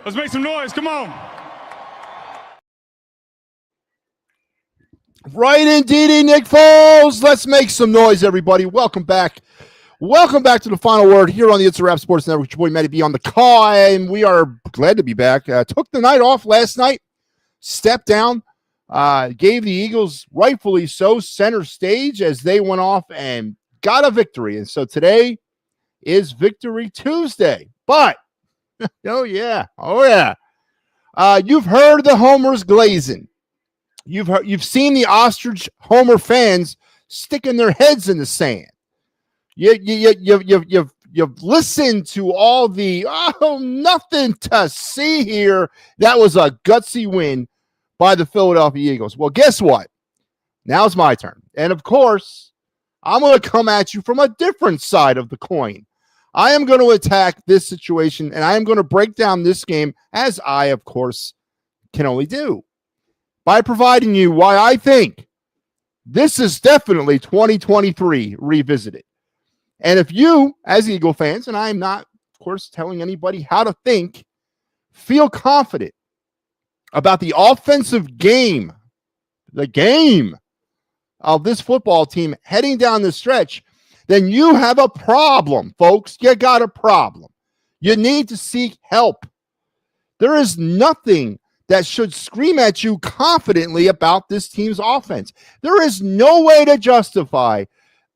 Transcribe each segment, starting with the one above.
Let's make some noise. Come on. Right indeedy, Nick Foles. Let's make some noise, everybody. Welcome back. Welcome back to the final word here on the It's a Wrap Sports Network. Your boy MattyB on the call, and we are glad to be back. Took the night off last night, stepped down, gave the Eagles, rightfully so, center stage as they went off and got a victory. And so today is Victory Tuesday. But, oh yeah, you've heard the homers glazing. You've seen the ostrich homer fans sticking their heads in the sand. You've listened to all the nothing to see here. That was a gutsy win by the Philadelphia Eagles. Well, guess what? Now it's my turn. And of course, I'm going to come at you from a different side of the coin. I am going to attack this situation, and I am going to break down this game as I, of course, can only do, by providing you why I think this is definitely 2023 revisited. And if you, as Eagle fans, and I am not, of course, telling anybody how to think, feel confident about the offensive game, the game of this football team heading down the stretch, then you have a problem, folks. You got a problem. You need to seek help. There is nothing that should scream at you confidently about this team's offense. There is no way to justify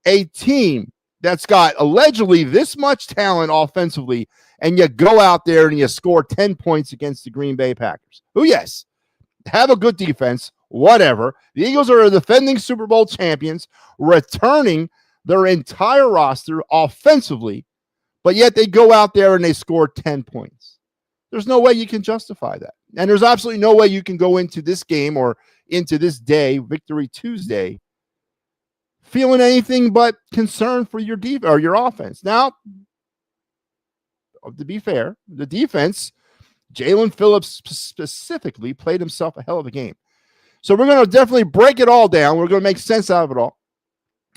a team that's got allegedly this much talent offensively, and you go out there and you score 10 points against the Green Bay Packers. Oh, yes, have a good defense, whatever. The Eagles are defending Super Bowl champions, returning their entire roster offensively, but yet they go out there and they score 10 points. There's no way you can justify that. And there's absolutely no way you can go into this game or into this day, Victory Tuesday, feeling anything but concern for your or your offense. Now, to be fair, the defense, Jalen Phillips specifically, played himself a hell of a game. So we're going to definitely break it all down. We're going to make sense out of it all.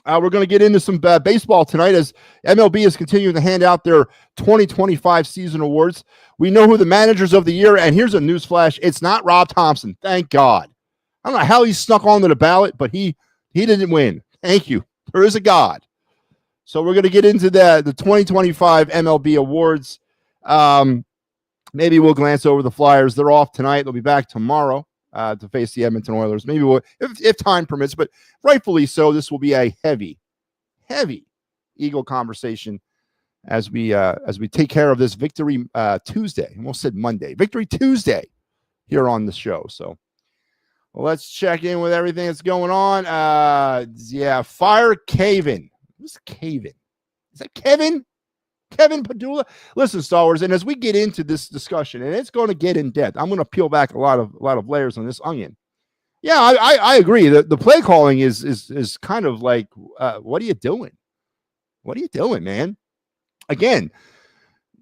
We're going to get into some baseball tonight as MLB is continuing to hand out their 2025 season awards. We know who the managers of the year, and here's a news flash. It's not Rob Thompson. Thank God. I don't know how he snuck onto the ballot, but he didn't win. Thank you. There is a God. So we're going to get into the 2025 MLB awards. Maybe we'll glance over the Flyers. They're off tonight. They'll be back tomorrow to face the Edmonton Oilers. Maybe we'll, if time permits, but rightfully so, this will be a heavy Eagle conversation as we take care of this Victory Tuesday. Almost said Monday. Victory Tuesday here on the show. So let's check in with everything that's going on. Fire Caven. Who's Caven? Is that Kevin? Kevin Padula? Listen, Star Wars, and as we get into this discussion, and it's going to get in depth, I'm going to peel back a lot of layers on this onion. Yeah, I agree. The play calling is kind of like, what are you doing? What are you doing, man? Again,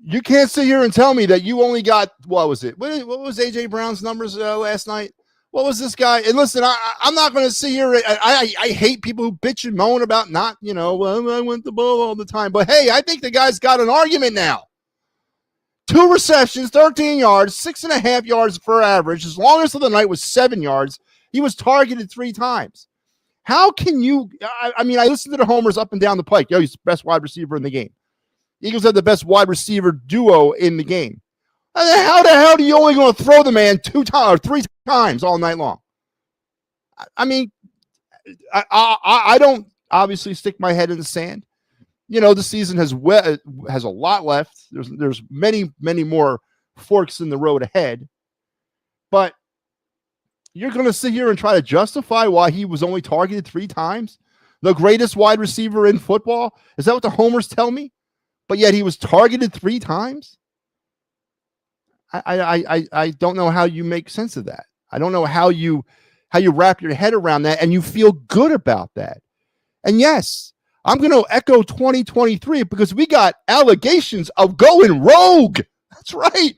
you can't sit here and tell me that you only got, what was it? What was A.J. Brown's numbers last night? What was this guy? And listen, I'm not going to sit here. I hate people who bitch and moan about not, well, I want the ball all the time. But, hey, I think the guy's got an argument now. 2 receptions, 13 yards, 6.5 yards per average. His longest of the night was 7 yards. He was targeted 3 times. How can you – I listened to the homers up and down the pike. He's the best wide receiver in the game. Eagles had the best wide receiver duo in the game. How the hell are you only going to throw the man 2 times or 3 times all night long? I don't obviously stick my head in the sand. The season has a lot left. There's many more forks in the road ahead. But you're going to sit here and try to justify why he was only targeted 3 times? The greatest wide receiver in football? Is that what the homers tell me? But yet he was targeted 3 times? I don't know how you make sense of that. I don't know how you wrap your head around that and you feel good about that. And yes, I'm going to echo 2023 because we got allegations of going rogue. That's right.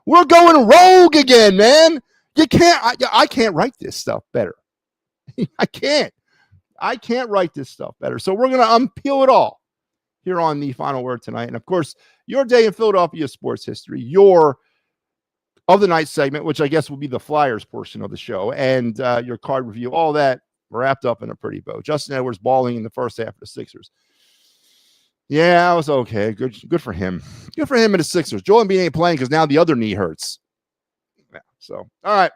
We're going rogue again, man. I can't write this stuff better. I can't write this stuff better. So we're going to unpeel it all here on the final word tonight. And of course, your day in Philadelphia sports history, your of the night segment, which I guess will be the Flyers portion of the show, and your card review, all that wrapped up in a pretty bow. Justin Edwards balling in the first half of the Sixers. Yeah, I was okay. Good for him. Good for him and the Sixers. Joel Embiid ain't playing because now the other knee hurts. Yeah, so, all right.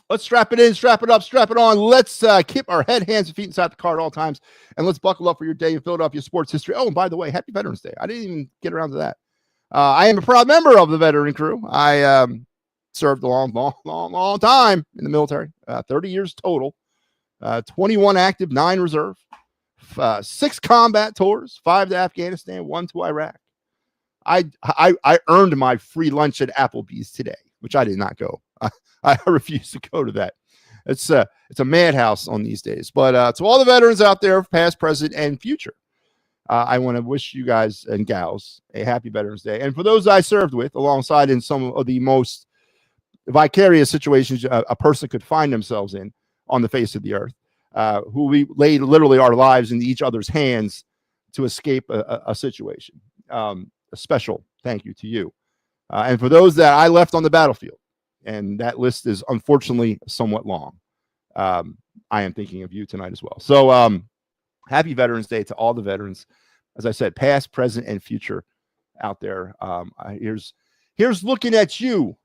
Let's strap it in, strap it up, strap it on. Let's keep our head, hands, and feet inside the car at all times, and let's buckle up for your day in Philadelphia sports history. Oh, and by the way, happy Veterans Day. I didn't even get around to that. I am a proud member of the veteran crew. I served a long time in the military, 30 years total, 21 active, 9 reserve, 6 combat tours, 5 to Afghanistan, 1 to Iraq. I earned my free lunch at Applebee's today, which I did not go. I refuse to go to that. It's a madhouse on these days. But to all the veterans out there, past, present, and future, I want to wish you guys and gals a happy Veterans Day. And for those I served with, alongside in some of the most vicarious situations a person could find themselves in on the face of the earth, who we laid literally our lives into each other's hands to escape a situation. A special thank you to you. And for those that I left on the battlefield, and that list is unfortunately somewhat long, I am thinking of you tonight as well. So happy Veterans Day to all the veterans. As I said, past, present, and future out there. Here's looking at you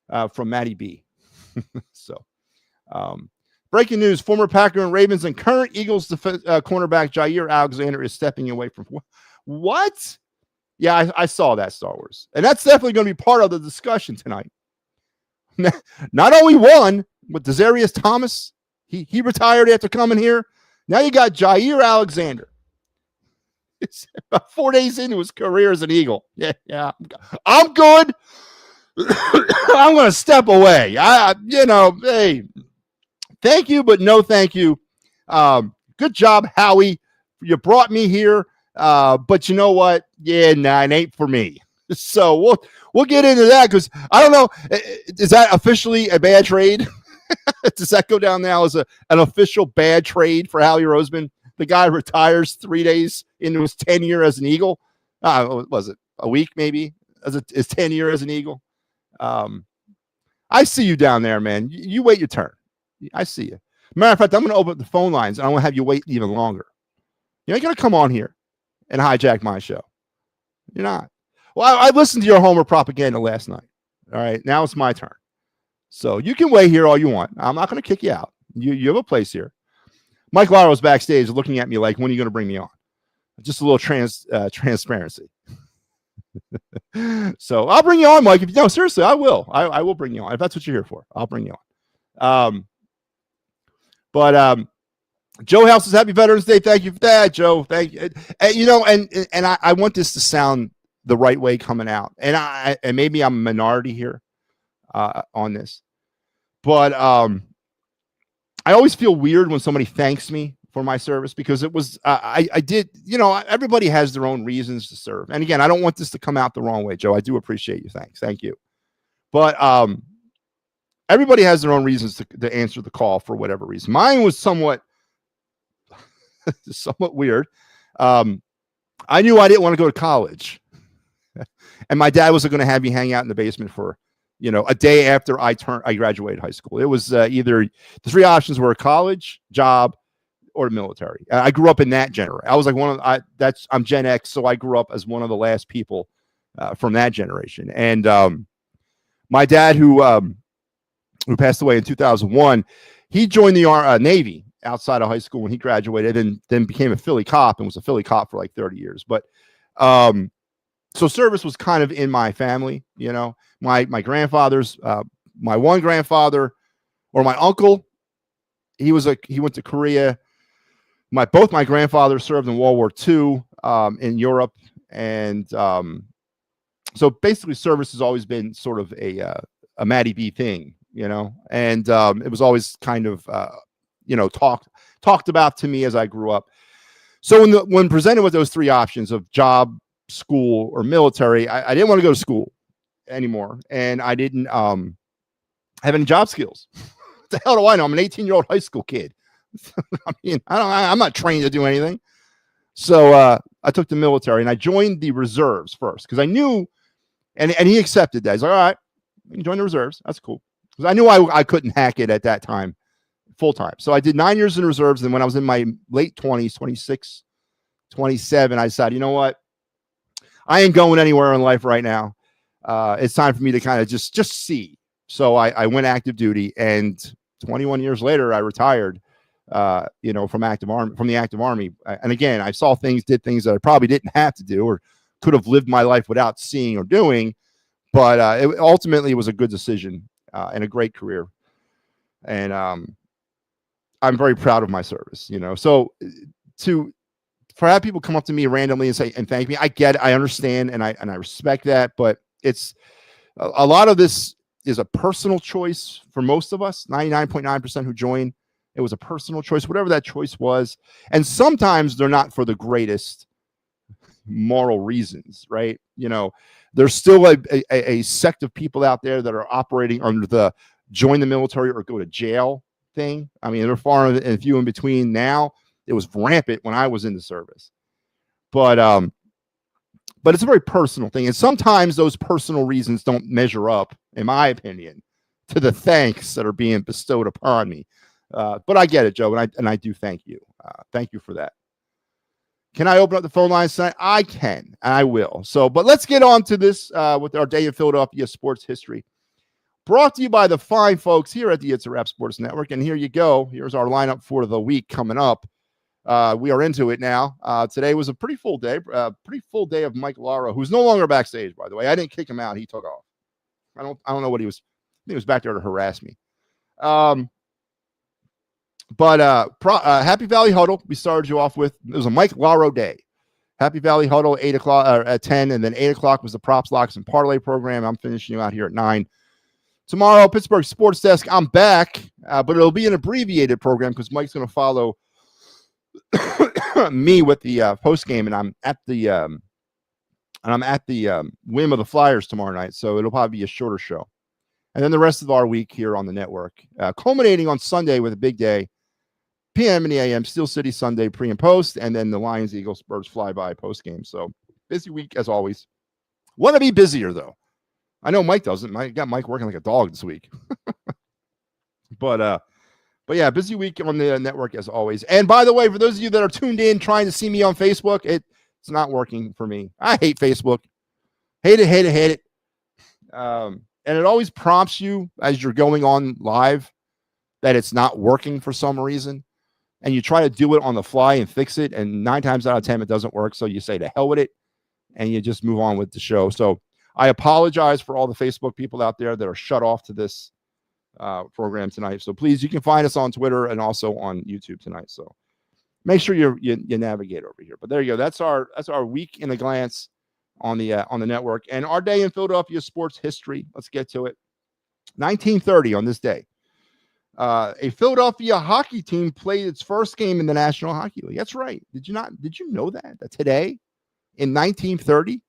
from MattyB. So breaking news, former Packer and Ravens and current Eagles cornerback Jair Alexander is stepping away from what? Yeah, I saw that, Star Wars. And that's definitely going to be part of the discussion tonight. Not only one, with Desarius Thomas, he retired after coming here. Now you got Jair Alexander. It's about 4 days into his career as an Eagle. Yeah. I'm good. I'm going to step away. Hey, thank you, but no thank you. Good job, Howie. You brought me here. But you know what? Yeah, it ain't for me. So we'll get into that because I don't know. Is that officially a bad trade? Does that go down now as an official bad trade for Howie Roseman? The guy retires 3 days into his tenure as an Eagle. Was it a week maybe? His tenure as an Eagle. I see you down there, man. You wait your turn. I see you. Matter of fact, I'm going to open up the phone lines and I want to have you wait even longer. You ain't going to come on here and hijack my show. You're not. Well, I listened to your Homer propaganda last night. All right, now it's my turn. So you can wait here all you want. I'm not going to kick you out. You have a place here. Mike Laro's backstage looking at me like, when are you going to bring me on? Just a little transparency. So I'll bring you on, Mike. No, seriously, I will. I will bring you on. If that's what you're here for, I'll bring you on. But Joe House says, happy Veterans Day. Thank you for that, Joe. Thank you. And I want this to sound the right way coming out. And maybe I'm a minority here on this. But I always feel weird when somebody thanks me for my service because it was, I did, everybody has their own reasons to serve. And again, I don't want this to come out the wrong way, Joe. I do appreciate you. Thanks. Thank you. But everybody has their own reasons to answer the call for whatever reason. Mine was somewhat weird. I knew I didn't want to go to college. And my dad wasn't going to have me hang out in the basement for, a day after I graduated high school. It was either the 3 options were college, job, or military. I grew up in that generation. I was like I'm Gen X, so I grew up as one of the last people from that generation. And my dad, who passed away in 2001, he joined the Navy outside of high school when he graduated, and then became a Philly cop and was a Philly cop for like 30 years. But so service was kind of in my family, my grandfather's, my one grandfather or my uncle, he went to Korea. Both my grandfathers served in World War II in Europe. And so basically service has always been sort of a MattyB thing, and it was always kind of, talked about to me as I grew up. So when presented with those 3 options of job, school, or military, I didn't want to go to school anymore, and I didn't have any job skills. What the hell do I know? I'm an 18-year-old high school kid. I mean, I'm not trained to do anything. So I took the military and I joined the reserves first because I knew, and he accepted that. He's like, all right, You can join the reserves. That's cool. Because I knew I couldn't hack it at that time full time. So I did 9 years in reserves. And when I was in my late 20s, 26, 27, I decided, you know what? I ain't going anywhere in life right now. It's time for me to kind of just see. So I went active duty, and 21 years later, I retired, from the active army. And again, I saw things, did things that I probably didn't have to do or could have lived my life without seeing or doing. But it ultimately was a good decision and a great career. And I'm very proud of my service, So for have people come up to me randomly and say and thank me, I get it, I understand, and I respect that. But it's a lot of this is a personal choice for most of us. 99.9% who join, it was a personal choice, whatever that choice was. And sometimes they're not for the greatest moral reasons, right? There's still a sect of people out there that are operating under the join the military or go to jail thing. I mean, they're far and few in between now. It was rampant when I was in the service, but it's a very personal thing. And sometimes those personal reasons don't measure up, in my opinion, to the thanks that are being bestowed upon me. But I get it, Joe. And I do thank you. Thank you for that. Can I open up the phone lines tonight? I can, and I will. But let's get on to this with our Day in Philadelphia Sports History. Brought to you by the fine folks here at the It's a Wrap Sports Network. And here you go. Here's our lineup for the week coming up. We are into it now. Today was a pretty full day of Mike Lara, who's no longer backstage, by the way. I didn't kick him out. He took off. I don't know what he was. I think he was back there to harass me. Happy Valley Huddle. We started you off with, it was a Mike Lara day. Happy Valley Huddle, 8 o'clock at 10. And then 8 o'clock was the Props, Locks, and Parlay program. I'm finishing you out here at 9. Tomorrow, Pittsburgh Sports Desk. I'm back, but it'll be an abbreviated program because Mike's going to follow me with the post game, and I'm at the whim of the Flyers tomorrow night, so it'll probably be a shorter show. And then the rest of our week here on the network, culminating on Sunday with a big day, PM and the AM, Steel City Sunday pre and post, and then the Lions, Eagles, Spurs flyby post game. So busy week as always. Want to be busier though. I know Mike doesn't. I got Mike working like a dog this week. But yeah, busy week on the network as always. And by the way, for those of you that are tuned in trying to see me on Facebook, it's not working for me. I hate Facebook. Hate it. And it always prompts you as you're going on live that it's not working for some reason. And you try to do it on the fly and fix it. And 9 times out of 10, it doesn't work. So you say to hell with it and you just move on with the show. So I apologize for all the Facebook people out there that are shut off to this program tonight. So please, you can find us on Twitter and also on YouTube tonight. So make sure you navigate over here. But there you go. That's our week in a glance on the network and our day in Philadelphia sports history. Let's get to it. 1930 on this day, a Philadelphia hockey team played its first game in the National Hockey League. That's right. Did you know that today in 1930?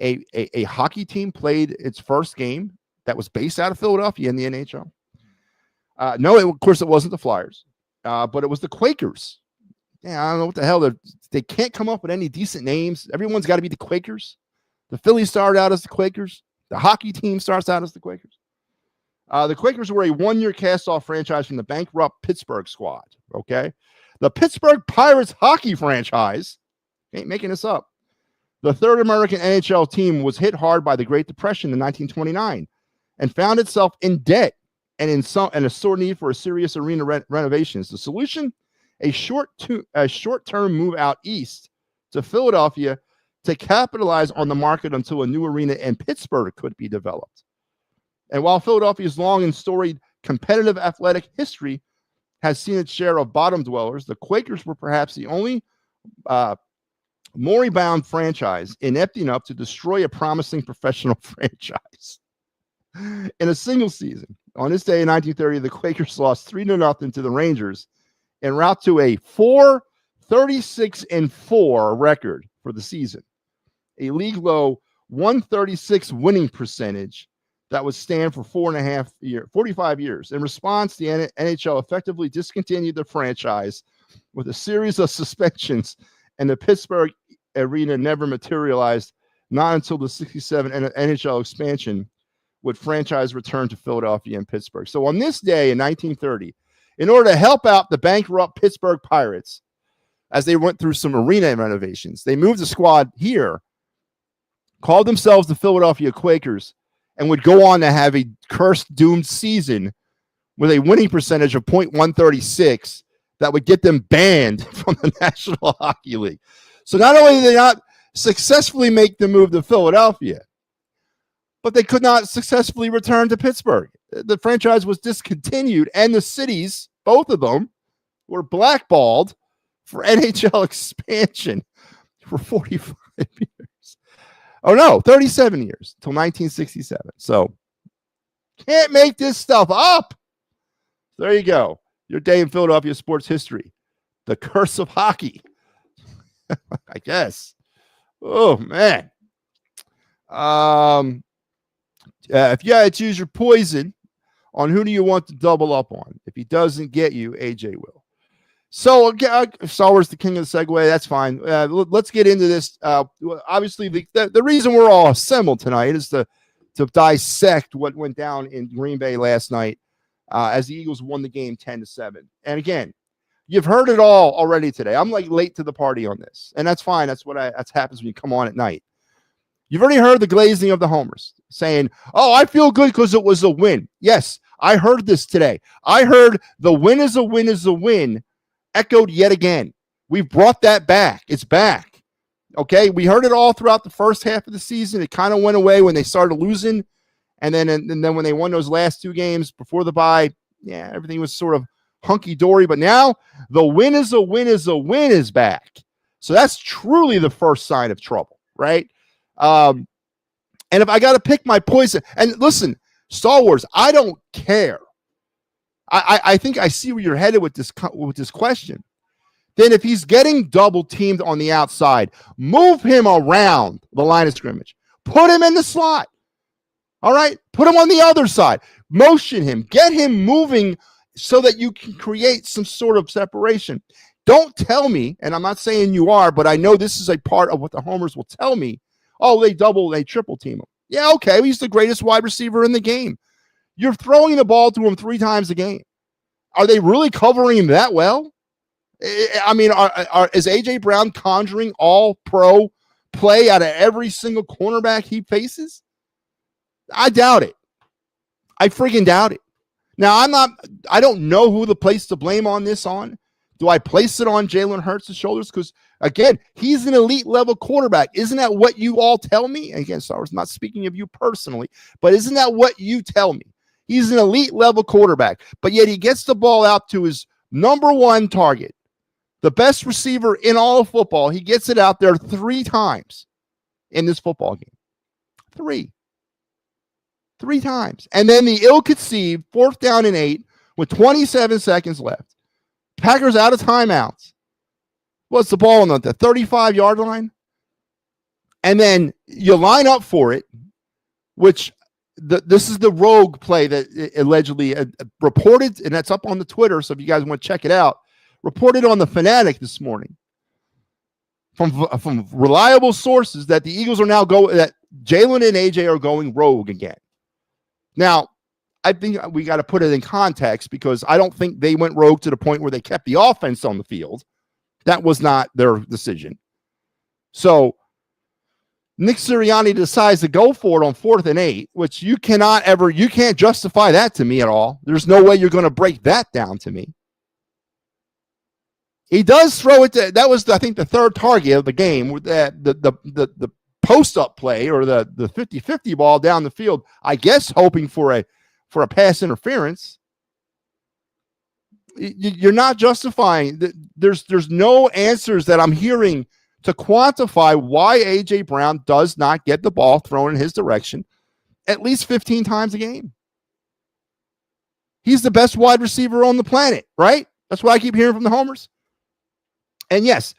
A hockey team played its first game that was based out of Philadelphia in the NHL. No, of course, it wasn't the Flyers, but it was the Quakers. Yeah, I don't know what the hell. They can't come up with any decent names. Everyone's got to be the Quakers. The Phillies started out as the Quakers. The hockey team starts out as the Quakers. The Quakers were a one-year cast-off franchise from the bankrupt Pittsburgh squad, okay? The Pittsburgh Pirates hockey franchise, ain't making this up, the third American NHL team was hit hard by the Great Depression in 1929 and found itself in debt and in a sore need for a serious arena renovations. The solution, a short-term move out east to Philadelphia to capitalize on the market until a new arena in Pittsburgh could be developed. And while Philadelphia's long and storied competitive athletic history has seen its share of bottom dwellers, the Quakers were perhaps the only moribund franchise inept enough to destroy a promising professional franchise in a single season. On this day in 1930, the Quakers lost 3-0 to the Rangers en route to a 4-36-4 record for the season, a league low 136 winning percentage that would stand for 45 years. In response, the NHL effectively discontinued the franchise with a series of suspensions, and the Pittsburgh arena never materialized, not until the 67 NHL expansion, would franchise return to Philadelphia and Pittsburgh. So on this day in 1930, in order to help out the bankrupt Pittsburgh Pirates as they went through some arena renovations, they moved the squad here, called themselves the Philadelphia Quakers, and would go on to have a cursed, doomed season with a winning percentage of .136 that would get them banned from the National Hockey League. So not only did they not successfully make the move to Philadelphia, but they could not successfully return to Pittsburgh. The franchise was discontinued, and the cities, both of them, were blackballed for NHL expansion for 45 years. Oh, no, 37 years, until 1967. So can't make this stuff up. There you go. Your day in Philadelphia sports history. The curse of hockey. I guess. Oh, man. If you had to choose your poison, on who do you want to double up on? If he doesn't get you, AJ will. So, Star Wars, the king of the segue, that's fine. Let's get into this. Obviously, the reason we're all assembled tonight is to dissect what went down in Green Bay last night as the Eagles won the game 10-7. And again, you've heard it all already today. I'm like late to the party on this, and that's fine. That's what happens when you come on at night. You've already heard the glazing of the homers saying, oh, I feel good because it was a win. Yes, I heard this today. I heard the win is a win is a win echoed yet again. We've brought that back. It's back. Okay, we heard it all throughout the first half of the season. It kind of went away when they started losing. And then when they won those last two games before the bye, yeah, everything was sort of hunky-dory. But now the win is a win is a win is back. So that's truly the first sign of trouble, right? And if I got to pick my poison, and listen, Star Wars, I don't care. I think I see where you're headed with this question. Then if he's getting double teamed on the outside, move him around the line of scrimmage. Put him in the slot. All right? Put him on the other side. Motion him. Get him moving so that you can create some sort of separation. Don't tell me, and I'm not saying you are, but I know this is a part of what the homers will tell me. Oh, they triple team him. Yeah, okay. He's the greatest wide receiver in the game. You're throwing the ball to him 3 times a game. Are they really covering him that well? I mean, is A.J. Brown conjuring all pro play out of every single cornerback he faces? I doubt it. I freaking doubt it. Now, I don't know who to place the blame on this on. Do I place it on Jalen Hurts' shoulders? Because, again, he's an elite level quarterback. Isn't that what you all tell me? And again, Star Wars, I'm not speaking of you personally, but isn't that what you tell me? He's an elite level quarterback, but yet he gets the ball out to his number one target, the best receiver in all of football. He gets it out there 3 times in this football game. 3 times. And then the ill-conceived 4th down and 8 with 27 seconds left. Packers out of timeouts. What's the ball on the 35-yard line? And then you line up for it, which this is the rogue play that allegedly reported, and that's up on the Twitter, so if you guys want to check it out, reported on the Fanatic this morning from reliable sources that the Eagles are now that Jalen and AJ are going rogue again. Now, I think we got to put it in context because I don't think they went rogue to the point where they kept the offense on the field. That was not their decision. So Nick Sirianni decides to go for it on 4th and 8, which you can't justify that to me at all. There's no way you're going to break that down to me. He does throw it to, that was, I think, the 3rd target of the game with the post-up play or the 50-50 ball down the field, I guess hoping for a pass interference. You're not justifying. There's no answers that I'm hearing to quantify why A.J. Brown does not get the ball thrown in his direction at least 15 times a game. He's the best wide receiver on the planet, right? That's what I keep hearing from the homers. And yes,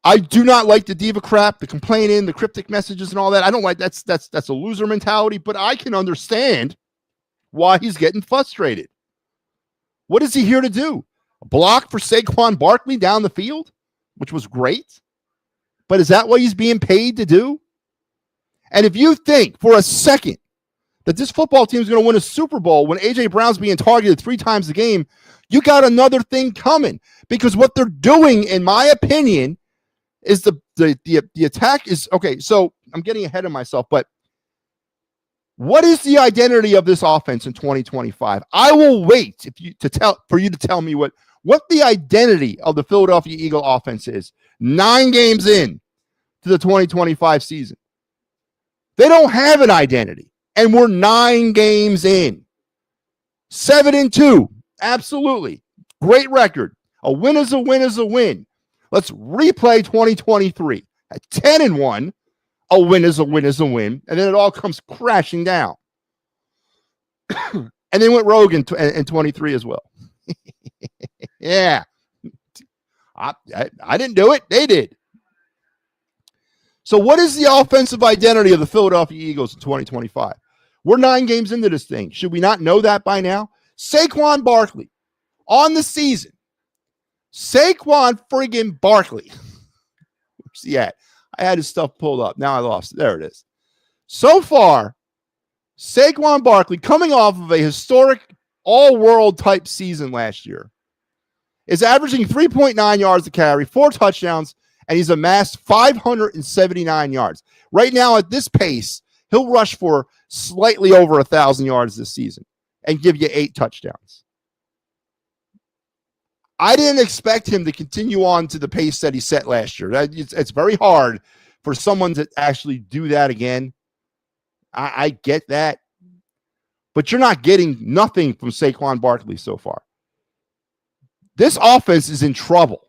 I do not like the diva crap, the complaining, the cryptic messages and all that. I don't like that's a loser mentality, but I can understand why he's getting frustrated. What is he here to do? A block for Saquon Barkley down the field, which was great. But is that what he's being paid to do? And if you think for a second that this football team is going to win a Super Bowl when A.J. Brown's being targeted 3 times a game, you got another thing coming. Because what they're doing, in my opinion, is the attack is okay. So I'm getting ahead of myself, but what is the identity of this offense in 2025? I will wait for you to tell me what the identity of the Philadelphia Eagle offense is 9 games in to the 2025 season. They don't have an identity, and we're 9 games in. 7-2, absolutely great record. A win is a win is a win. Let's replay 2023 at 10-1. A win is a win is a win, and then it all comes crashing down. And they went rogue in 23 as well. Yeah, I didn't do it. They did. So what is the offensive identity of the Philadelphia Eagles in 2025? We're 9 games into this thing. Should we not know that by now? Saquon Barkley on the season. Saquon friggin' Barkley. Where's he at? I had his stuff pulled up. Now I lost it. There it is. So far, Saquon Barkley, coming off of a historic all-world type season last year, is averaging 3.9 yards a carry, 4 touchdowns, and he's amassed 579 yards. Right now, at this pace, he'll rush for slightly over 1,000 yards this season and give you 8 touchdowns. I didn't expect him to continue on to the pace that he set last year. It's very hard for someone to actually do that again. I get that. But you're not getting nothing from Saquon Barkley so far. This offense is in trouble.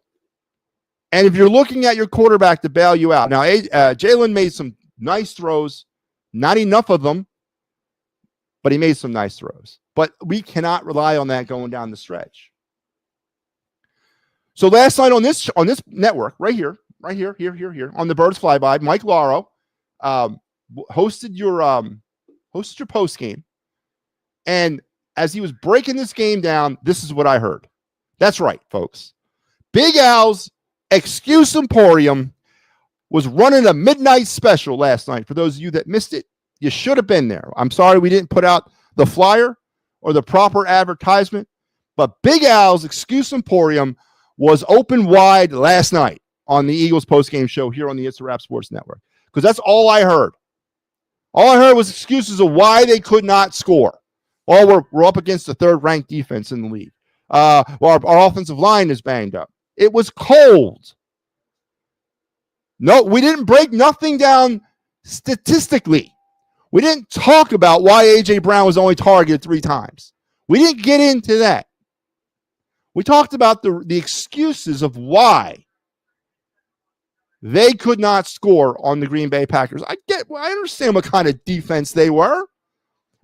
And if you're looking at your quarterback to bail you out, now Jalen made some nice throws, not enough of them, but he made some nice throws. But we cannot rely on that going down the stretch. So last night on this network, right here, on the Birds Flyby, Mike Lauro hosted your post game, and as he was breaking this game down, this is what I heard. That's right, folks. Big Al's Excuse Emporium was running a midnight special last night. For those of you that missed it, you should have been there. I'm sorry we didn't put out the flyer or the proper advertisement, but Big Al's Excuse Emporium was open wide last night on the Eagles postgame show here on the It's a Wrap Sports Network, because that's all I heard. All I heard was excuses of why they could not score. Well, we're up against the 3rd-ranked defense in the league. Our offensive line is banged up. It was cold. No, we didn't break nothing down statistically. We didn't talk about why A.J. Brown was only targeted 3 times. We didn't get into that. We talked about the excuses of why they could not score on the Green Bay Packers. I understand what kind of defense they were,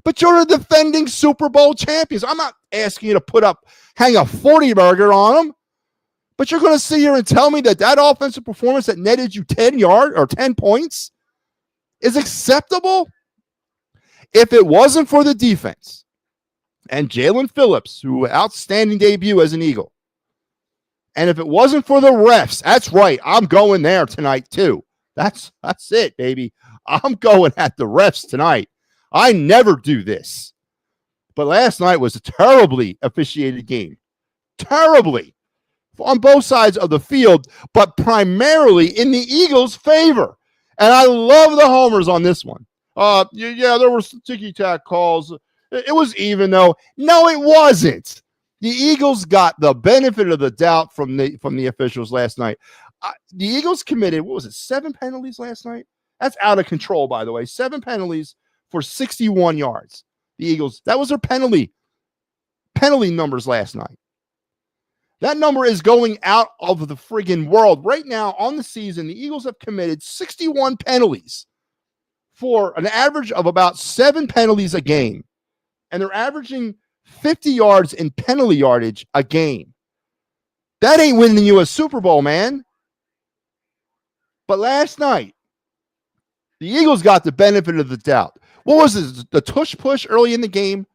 but you're the defending Super Bowl champions. I'm not asking you to hang a 40 burger on them, but you're going to sit here and tell me that offensive performance that netted you 10 points is acceptable? If it wasn't for the defense, and Jalen Phillips, who outstanding debut as an Eagle. And if it wasn't for the refs, that's right, I'm going there tonight too. That's it, baby. I'm going at the refs tonight. I never do this. But last night was a terribly officiated game. Terribly. On both sides of the field, but primarily in the Eagles' favor. And I love the homers on this one. Yeah, there were some ticky-tack calls. It was even, though. No, it wasn't. The Eagles got the benefit of the doubt from the officials last night. The Eagles committed, 7 penalties last night? That's out of control, by the way. 7 penalties for 61 yards. The Eagles, that was their penalty numbers last night. That number is going out of the friggin' world. Right now, on the season, the Eagles have committed 61 penalties for an average of about 7 penalties a game. And they're averaging 50 yards in penalty yardage a game. That ain't winning you a Super Bowl, man. But last night, the Eagles got the benefit of the doubt. What was it? The tush push early in the game?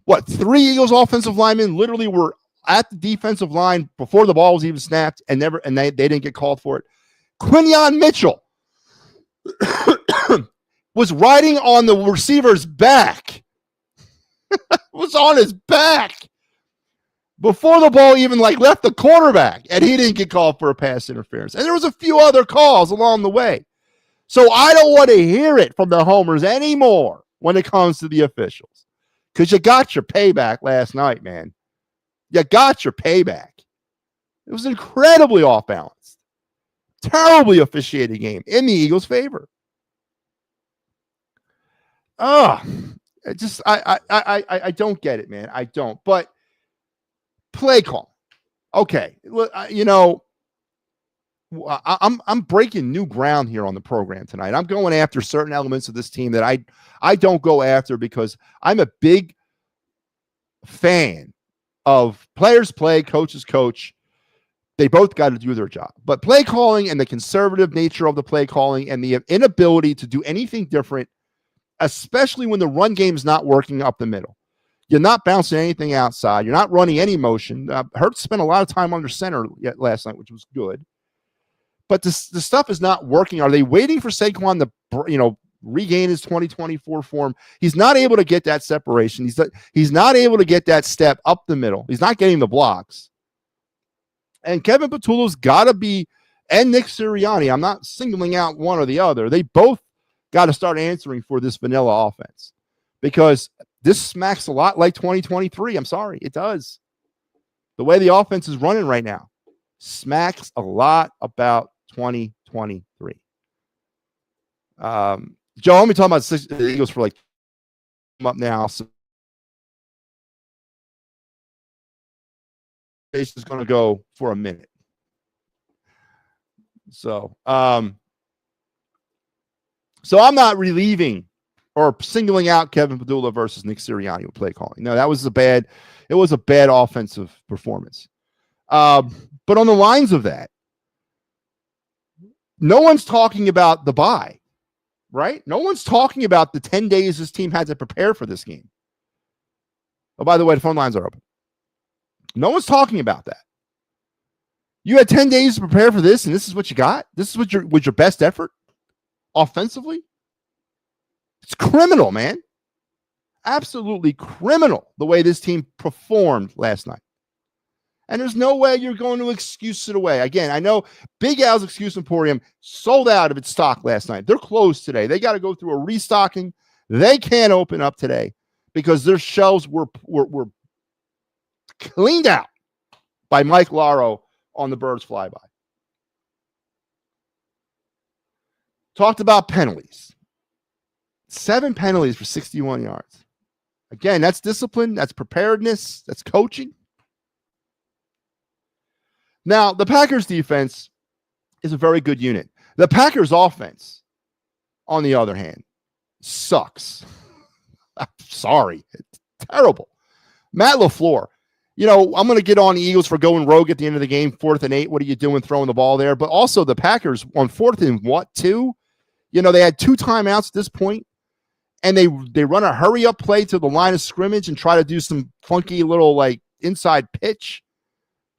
3 Eagles offensive linemen literally were at the defensive line before the ball was even snapped, and they didn't get called for it. Quinyon Mitchell was riding on the receiver's back. Was on his back before the ball even left the quarterback, and he didn't get called for a pass interference. And there was a few other calls along the way. So I don't want to hear it from the homers anymore when it comes to the officials, because you got your payback last night, man. You got your payback. It was incredibly off balance, terribly officiated game in the Eagles' favor. I don't get it, man. I don't. But play call, okay. I'm breaking new ground here on the program tonight. I'm going after certain elements of this team that I don't go after, because I'm a big fan of players play, coaches coach. They both got to do their job. But play calling and the conservative nature of the play calling and the inability to do anything different, especially when the run game is not working up the middle. You're not bouncing anything outside. You're not running any motion. Hurts spent a lot of time under center last night, which was good. But the stuff is not working. Are they waiting for Saquon to, regain his 2024 form? He's not able to get that separation. He's not able to get that step up the middle. He's not getting the blocks. And Kevin Patullo's got to be, and Nick Sirianni, I'm not singling out one or the other. They both got to start answering for this vanilla offense, because this smacks a lot like 2023. I'm sorry, it does. The way the offense is running right now smacks a lot about 2023. Joe, let me talk about the Eagles for up now. So is going to go for a minute. So I'm not relieving or singling out Kevin Padula versus Nick Sirianni with play calling. No, it was a bad offensive performance. But on the lines of that, no one's talking about the bye, right? No one's talking about the 10 days this team had to prepare for this game. Oh, by the way, the phone lines are open. No one's talking about that. You had 10 days to prepare for this, and this is what you got? This is what your best effort offensively? It's criminal, man. Absolutely criminal the way this team performed last night. And there's no way you're going to excuse it away. Again, I know Big Al's Excuse Emporium sold out of its stock last night. They're closed today. They got to go through a restocking. They can't open up today because their shelves were cleaned out by Mike Laro on the Birds Flyby. Talked about penalties. 7 penalties for 61 yards. Again, that's discipline, that's preparedness, that's coaching. Now, the Packers defense is a very good unit. The Packers offense, on the other hand, sucks. I'm sorry. It's terrible. Matt LaFleur, I'm going to get on the Eagles for going rogue at the end of the game, 4th and 8. What are you doing throwing the ball there? But also the Packers on 4th and 2? They had 2 timeouts at this point, and they run a hurry-up play to the line of scrimmage and try to do some funky little, inside pitch.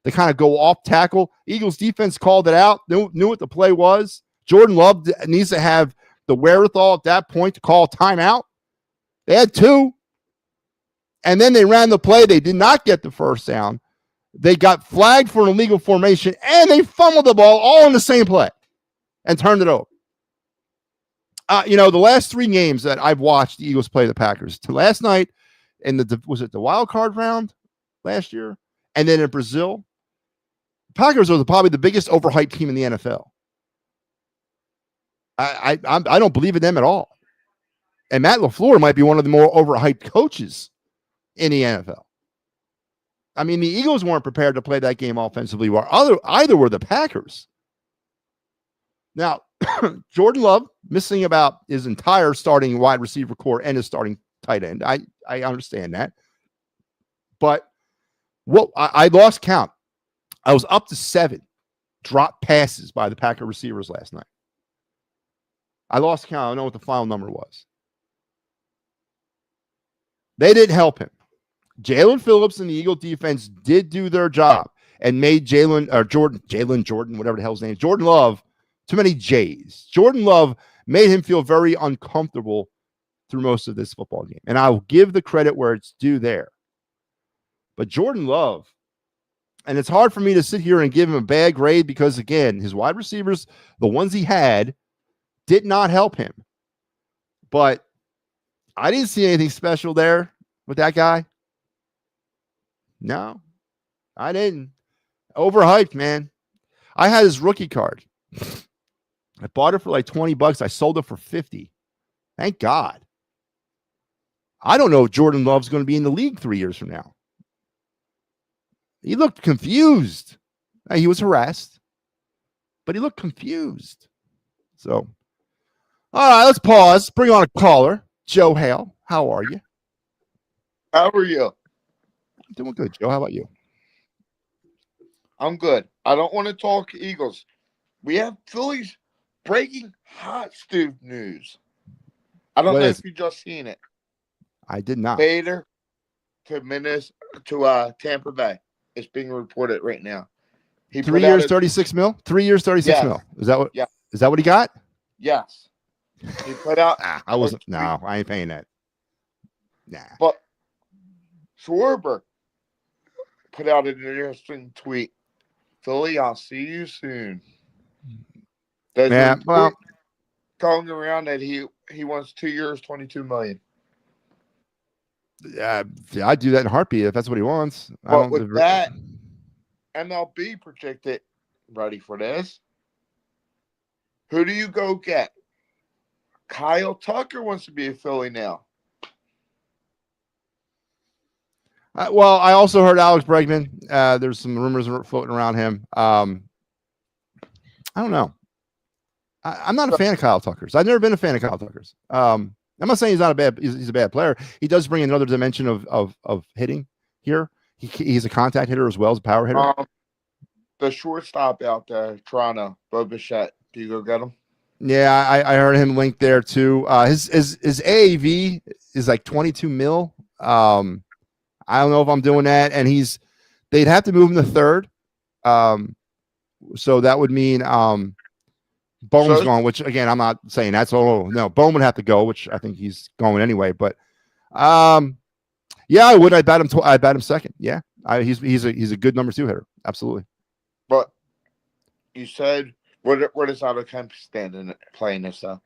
They kind of go off tackle. Eagles defense called it out, knew what the play was. Jordan Love needs to have the wherewithal at that point to call timeout. They had 2. And then they ran the play. They did not get the first down. They got flagged for an illegal formation, and they fumbled the ball all in the same play and turned it over. The last 3 games that I've watched the Eagles play the Packers, to last night in was it the wild card round last year? And then in Brazil, the Packers are probably the biggest overhyped team in the NFL. I don't believe in them at all. And Matt LaFleur might be one of the more overhyped coaches in the NFL. I mean, the Eagles weren't prepared to play that game offensively, either were the Packers. Now, Jordan Love missing about his entire starting wide receiver core and his starting tight end. I understand that. But I lost count. I was up to 7 drop passes by the Packer receivers last night. I lost count. I don't know what the final number was. They didn't help him. Jalen Phillips and the Eagle defense did do their job and made Jordan, whatever the hell's name, Jordan Love, too many J's. Jordan Love made him feel very uncomfortable through most of this football game. And I'll give the credit where it's due there. But Jordan Love, and it's hard for me to sit here and give him a bad grade because, again, his wide receivers, the ones he had, did not help him. But I didn't see anything special there with that guy. No, I didn't. Overhyped, man. I had his rookie card. I bought it for like $20. I sold it for $50. Thank God. I don't know if Jordan Love's going to be in the league 3 years from now. He looked confused. He was harassed, but he looked confused. So, all right, let's pause. Bring on a caller. Joe Hale, how are you? How are you? I'm doing good, Joe. How about you? I'm good. I don't want to talk Eagles. We have Phillies breaking hot stove news. I don't know if you just seen it. I did not. Bader to Tampa Bay. It's being reported right now. 3 years, 36 mil. 3 years, 36 mil. Is that what? Yeah. Is that what he got? Yes. He put out. I wasn't. No, I ain't paying that. Nah. But Schwarber put out an interesting tweet. Philly, I'll see you soon. There's going around that he wants 2 years, $22 million. Yeah, I'd do that in a heartbeat if that's what he wants. But with that, MLB predicted, ready for this, who do you go get? Kyle Tucker wants to be a Philly now. Well, I also heard Alex Bregman. There's some rumors floating around him. I don't know. I'm not a fan of Kyle Tucker's. I've never been a fan of Kyle Tucker's. I'm not saying he's a bad player. He does bring another dimension of hitting here. He's a contact hitter as well as a power hitter. The shortstop out there, Toronto, Bo Bichette. Do you go get him? Yeah, I heard him linked there too. His AAV is like 22 mil. I don't know if I'm doing that, and they'd have to move him to third. So that would mean Bone's gone, which again, I'm not saying that's no, Bone would have to go, which I think he's going anyway. But yeah, I would. I'd bat him second. Yeah, he's a good number 2 hitter. Absolutely. But you said where does Otto Kemp stand in playing this though?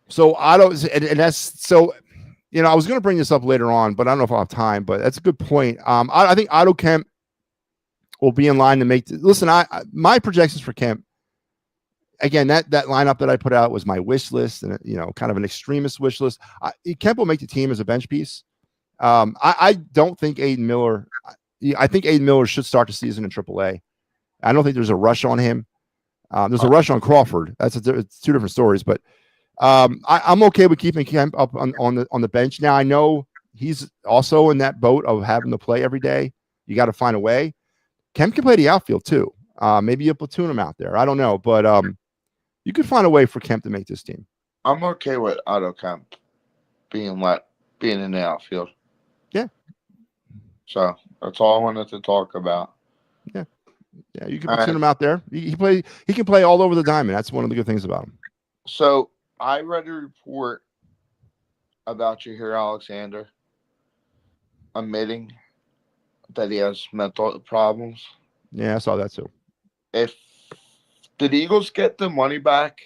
So Otto, and that's so. I was going to bring this up later on, but I don't know if I'll have time. But that's a good point. I think Otto Kemp will be in line to make. Listen, my projections for Kemp. Again, that lineup that I put out was my wish list, and kind of an extremist wish list. Kemp will make the team as a bench piece. I don't think Aiden Miller. I think Aiden Miller should start the season in AAA. I don't think there's a rush on him. There's a rush on Crawford. It's 2 different stories, but I'm okay with keeping Kemp up on the bench. Now I know he's also in that boat of having to play every day. You got to find a way. Kemp can play the outfield too. Maybe you platoon him out there. I don't know, but you could find a way for Kemp to make this team. I'm okay with Otto Kemp being in the outfield. Yeah. So that's all I wanted to talk about. Yeah. Yeah, you can platoon him out there. He can play all over the diamond. That's one of the good things about him. So I read a report about Jair Alexander admitting that he has mental problems. Yeah, I saw that too. Did Eagles get the money back?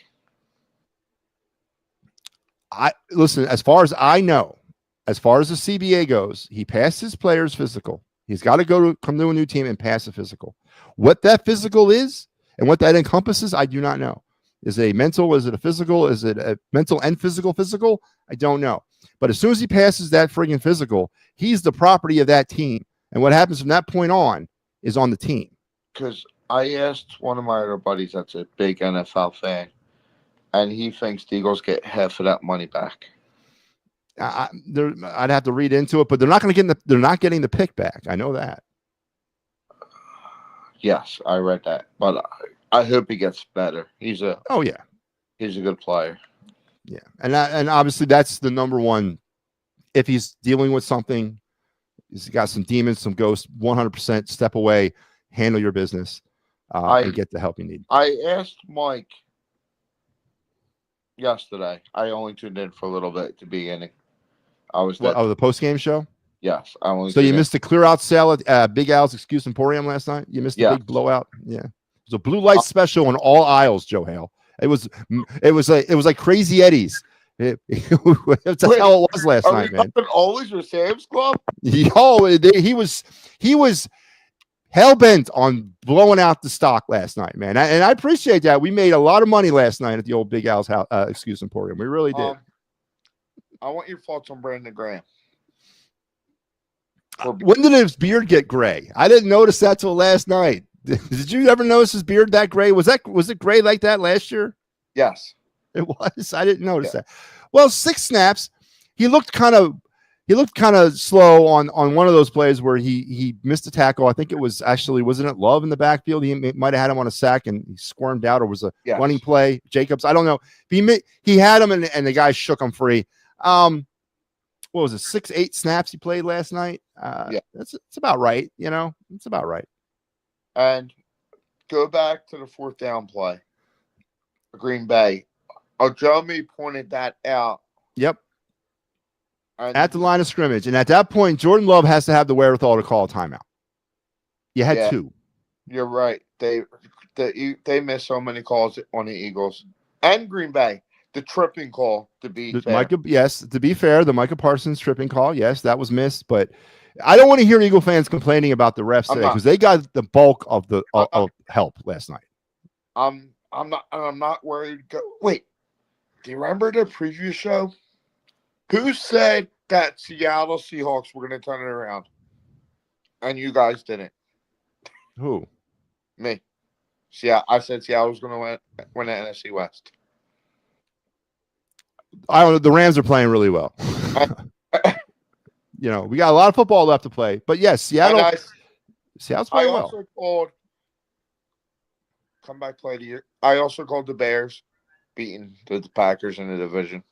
Listen, as far as I know, as far as the CBA goes, he passed his player's physical. He's got to come to a new team and pass a physical. What that physical is and what that encompasses, I do not know. Is it a mental? Is it a physical? Is it a mental and physical? I don't know. But as soon as he passes that friggin' physical, he's the property of that team. And what happens from that point on is on the team. Because I asked one of my other buddies that's a big NFL fan, and he thinks the Eagles get half of that money back. I'd have to read into it, but they're not going to get they're not getting the pick back. I know that. Yes, I read that, but I hope he gets better. He's a good player. Yeah, and obviously that's the number one. If he's dealing with something, he's got some demons, some ghosts. 100% step away, handle your business, and get the help you need. I asked Mike yesterday. I only tuned in for a little bit at the beginning. I was What, the post game show? Yes, I only. So you missed the clear out sale at Big Al's Excuse Emporium last night. You missed the big blowout. Yeah, it was a blue light special on all aisles. Joe Hale. It was like Crazy Eddie's. That's how it was last night, man. Always with Sam's Club. He was hell bent on blowing out the stock last night, man. And I appreciate that. We made a lot of money last night at the old Big Al's house, Excuse Emporium. We really did. I want your thoughts on Brandon Graham. When did his beard get gray? I didn't notice that till last night. Did you ever notice his beard that gray? Was it gray like that last year? Yes, it was. I didn't notice that. Well, 6 snaps. He looked kind of slow on one of those plays where he missed a tackle. I think it was actually, wasn't it Love in the backfield? He might have had him on a sack and he squirmed out, or was a running play. Jacobs, I don't know. He had him and the guy shook him free. What was it? 6-8 snaps he played last night. It's about right. It's about right. And go back to the 4th down play. Green Bay. Jeremy pointed that out. Yep. At the line of scrimmage. And at that point, Jordan Love has to have the wherewithal to call a timeout. You had 2. You're right. They missed so many calls on the Eagles and Green Bay. The tripping call, to be fair. To be fair, the Micah Parsons tripping call, yes, that was missed. But I don't want to hear Eagle fans complaining about the refs today, because they got the bulk of the of help last night. I'm not worried. Wait, do you remember the previous show? Who said that Seattle Seahawks were going to turn it around, and you guys didn't? Who? Me. I said Seattle was going to win the NFC West. The Rams are playing really well. We got a lot of football left to play. But yes, Seattle's playing well. I also called comeback play of the year. I also called the Bears beating the Packers in the division.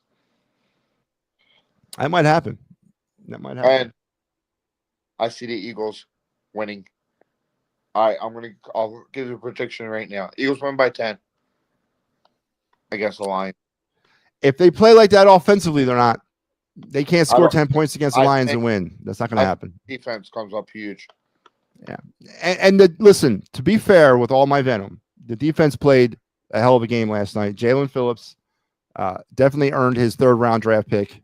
That might happen. And I see the Eagles winning. I'll give you a prediction right now. Eagles win by 10 against the Lions. If they play like that offensively, they can't score 10 points against the Lions and win. That's not going to happen. Defense comes up huge. Yeah. Listen, to be fair, with all my venom, the defense played a hell of a game last night. Jalen Phillips definitely earned his 3rd-round draft pick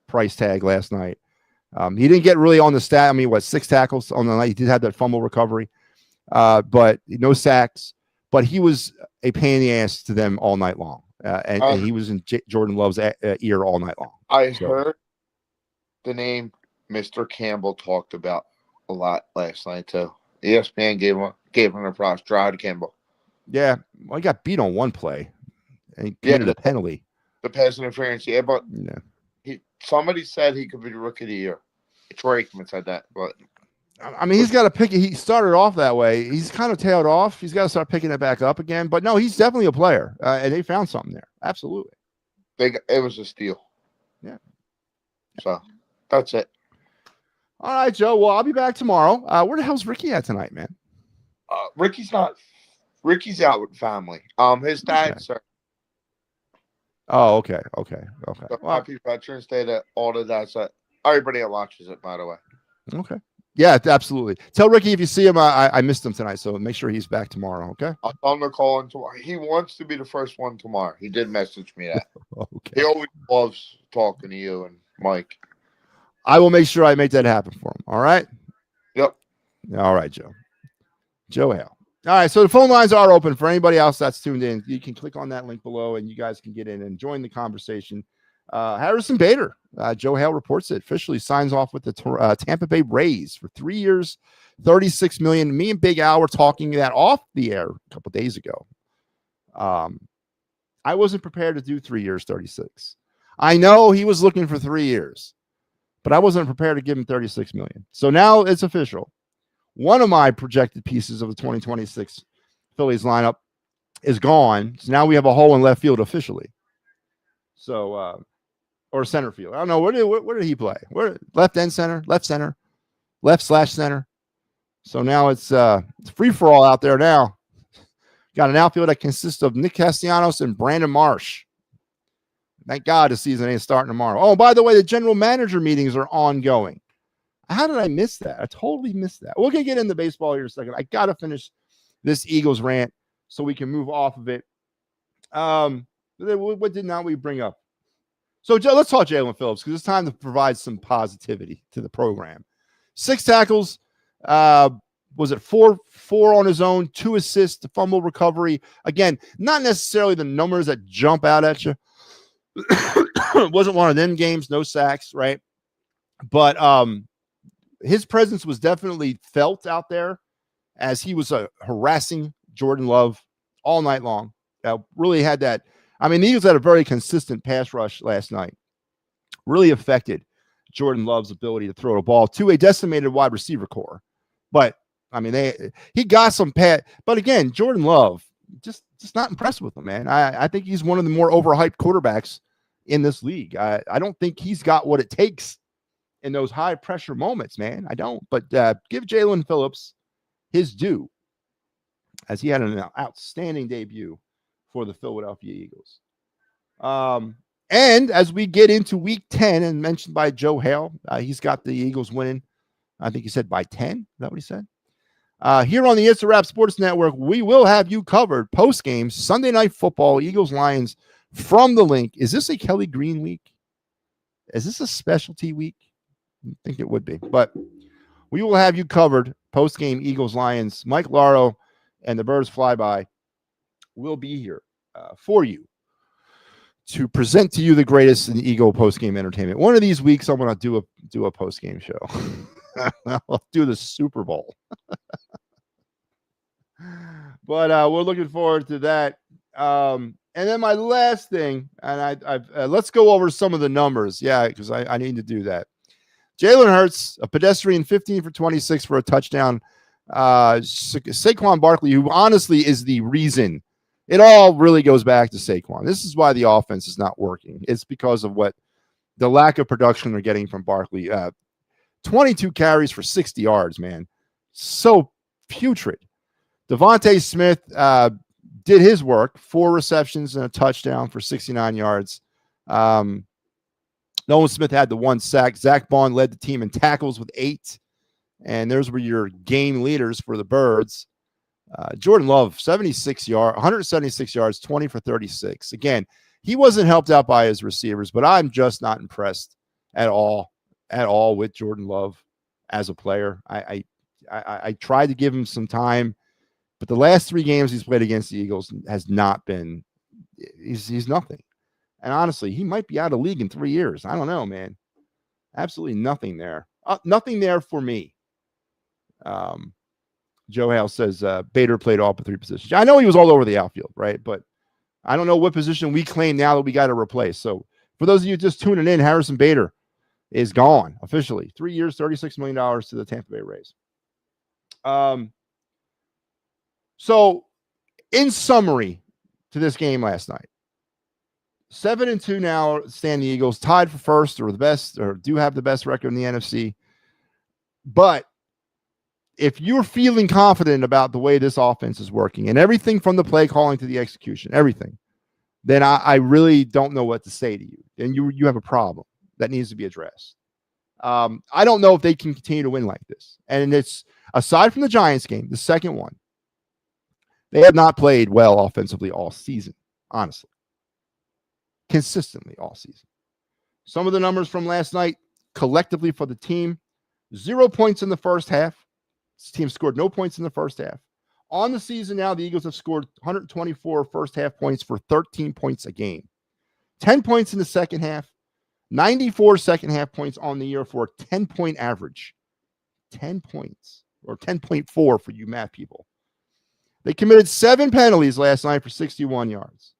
price tag last night. He didn't get really on the stat. 6 tackles on the night. He did have that fumble recovery, but no sacks. But he was a pain in the ass to them all night long. And he was in Jordan Love's ear all night long. I heard the name Mr. Campbell talked about a lot last night too. ESPN gave him a props. Dry Campbell. Yeah, well, he got beat on one play, and he committed a penalty. The pass interference, but somebody said he could be the rookie of the year. Troy Aikman said that, but he's got to pick it. He started off that way. He's kind of tailed off. He's got to start picking it back up again. But no, he's definitely a player, and they found something there. Absolutely. It was a steal. Yeah. So that's it. All right, Joe. Well, I'll be back tomorrow. Where the hell's Ricky at tonight, man? Ricky's out with family. His dad, sir. Oh, okay. So happy Veterans Day to all the dads. Everybody that watches it, by the way. Okay. Yeah, absolutely. Tell Ricky if you see him, I missed him tonight, so make sure he's back tomorrow, okay? I'll tell him to call in tomorrow. He wants to be the first one tomorrow. He did message me that. Okay. He always loves talking to you and Mike. I will make sure I make that happen for him, all right? Yep. All right, Joe Hale. All right, so the phone lines are open for anybody else that's tuned in. You can click on that link below, and you guys can get in and join the conversation. Harrison Bader, Joe Hale reports it, officially signs off with the Tampa Bay Rays for 3 years, $36 million. Me and Big Al were talking that off the air a couple days ago. I wasn't prepared to do 3 years, 36. I know he was looking for 3 years, but I wasn't prepared to give him $36 million. So now it's official. One of my projected pieces of the 2026 Phillies lineup is gone. So now we have a hole in left field officially. So, or center field. I don't know. Where did he play? Where left end center, left center, left/center. So now it's free for all out there now. Got an outfield that consists of Nick Castellanos and Brandon Marsh. Thank God the season ain't starting tomorrow. Oh, by the way, the general manager meetings are ongoing. How did I miss that? I totally missed that. We're going to get into baseball here in a second. I got to finish this Eagles rant so we can move off of it. What did not we bring up? So let's talk Jalen Phillips because it's time to provide some positivity to the program. 6 tackles. Was it four on his own, 2 assists, fumble recovery. Again, not necessarily the numbers that jump out at you. It wasn't one of them games, no sacks, right? But his presence was definitely felt out there as he was harassing Jordan Love all night long. Really had that. I mean, the Eagles had a very consistent pass rush last night. Really affected Jordan Love's ability to throw the ball to a decimated wide receiver core. But I mean, he got some pat. But again, Jordan Love just not impressed with him, man. I think he's one of the more overhyped quarterbacks in this league. I don't think he's got what it takes in those high pressure moments, man. I don't. But give Jalen Phillips his due, as he had an outstanding debut for the Philadelphia Eagles. And as we get into week 10, and mentioned by Joe Hale, he's got the Eagles winning. I think he said by 10. Is that what he said? Here on the It's a Wrap Sports Network, we will have you covered post-game Sunday Night Football, Eagles-Lions from the link. Is this a Kelly Green week? Is this a specialty week? I think it would be. But we will have you covered post-game Eagles-Lions. Mike Laro and the Birds Flyby will be here for you to present to you the greatest in Eagle post-game entertainment. One of these weeks, I'm going to do a post-game show. I'll do the Super Bowl. But we're looking forward to that. And then my last thing, and let's go over some of the numbers. Yeah, because I need to do that. Jalen Hurts, a pedestrian 15 for 26 for a touchdown. Saquon Barkley, who honestly is the reason. It all really goes back to Saquon. This is why the offense is not working. It's because of the lack of production they're getting from Barkley. 22 carries for 60 yards, man. So putrid. Devontae Smith did his work. 4 receptions and a touchdown for 69 yards. Nolan Smith had the 1 sack. Zach Bond led the team in tackles with 8. And those were your game leaders for the Birds. Jordan Love, 176 yards, 20 for 36. Again, he wasn't helped out by his receivers, but I'm just not impressed at all with Jordan Love as a player. I tried to give him some time, but the last 3 games he's played against the Eagles has not been. He's nothing. And honestly, he might be out of league in 3 years. I don't know, man. Absolutely nothing there. Nothing there for me. Joe Hale says Bader played all but 3 positions. I know he was all over the outfield, right? But I don't know what position we claim now that we got to replace. So for those of you just tuning in, Harrison Bader is gone officially. 3 years, $36 million to the Tampa Bay Rays. So in summary to this game last night, 7-2 now stand the Eagles, tied for first or the best, or do have the best record in the NFC. But if you're feeling confident about the way this offense is working and everything from the play calling to the execution, everything, then I really don't know what to say to you. And you have a problem that needs to be addressed. I don't know if they can continue to win like this. And it's, aside from the Giants game, the second one, they have not played well offensively all season, honestly. Consistently all season. Some of the numbers from last night, collectively for the team, 0 points in the first half. This team scored no points in the first half. On the season now, the Eagles have scored 124 first half points for 13 points a game. 10 points in the second half. 94 second half points on the year for a 10-point average. 10 points, or 10.4 for you math people. They committed 7 penalties last night for 61 yards.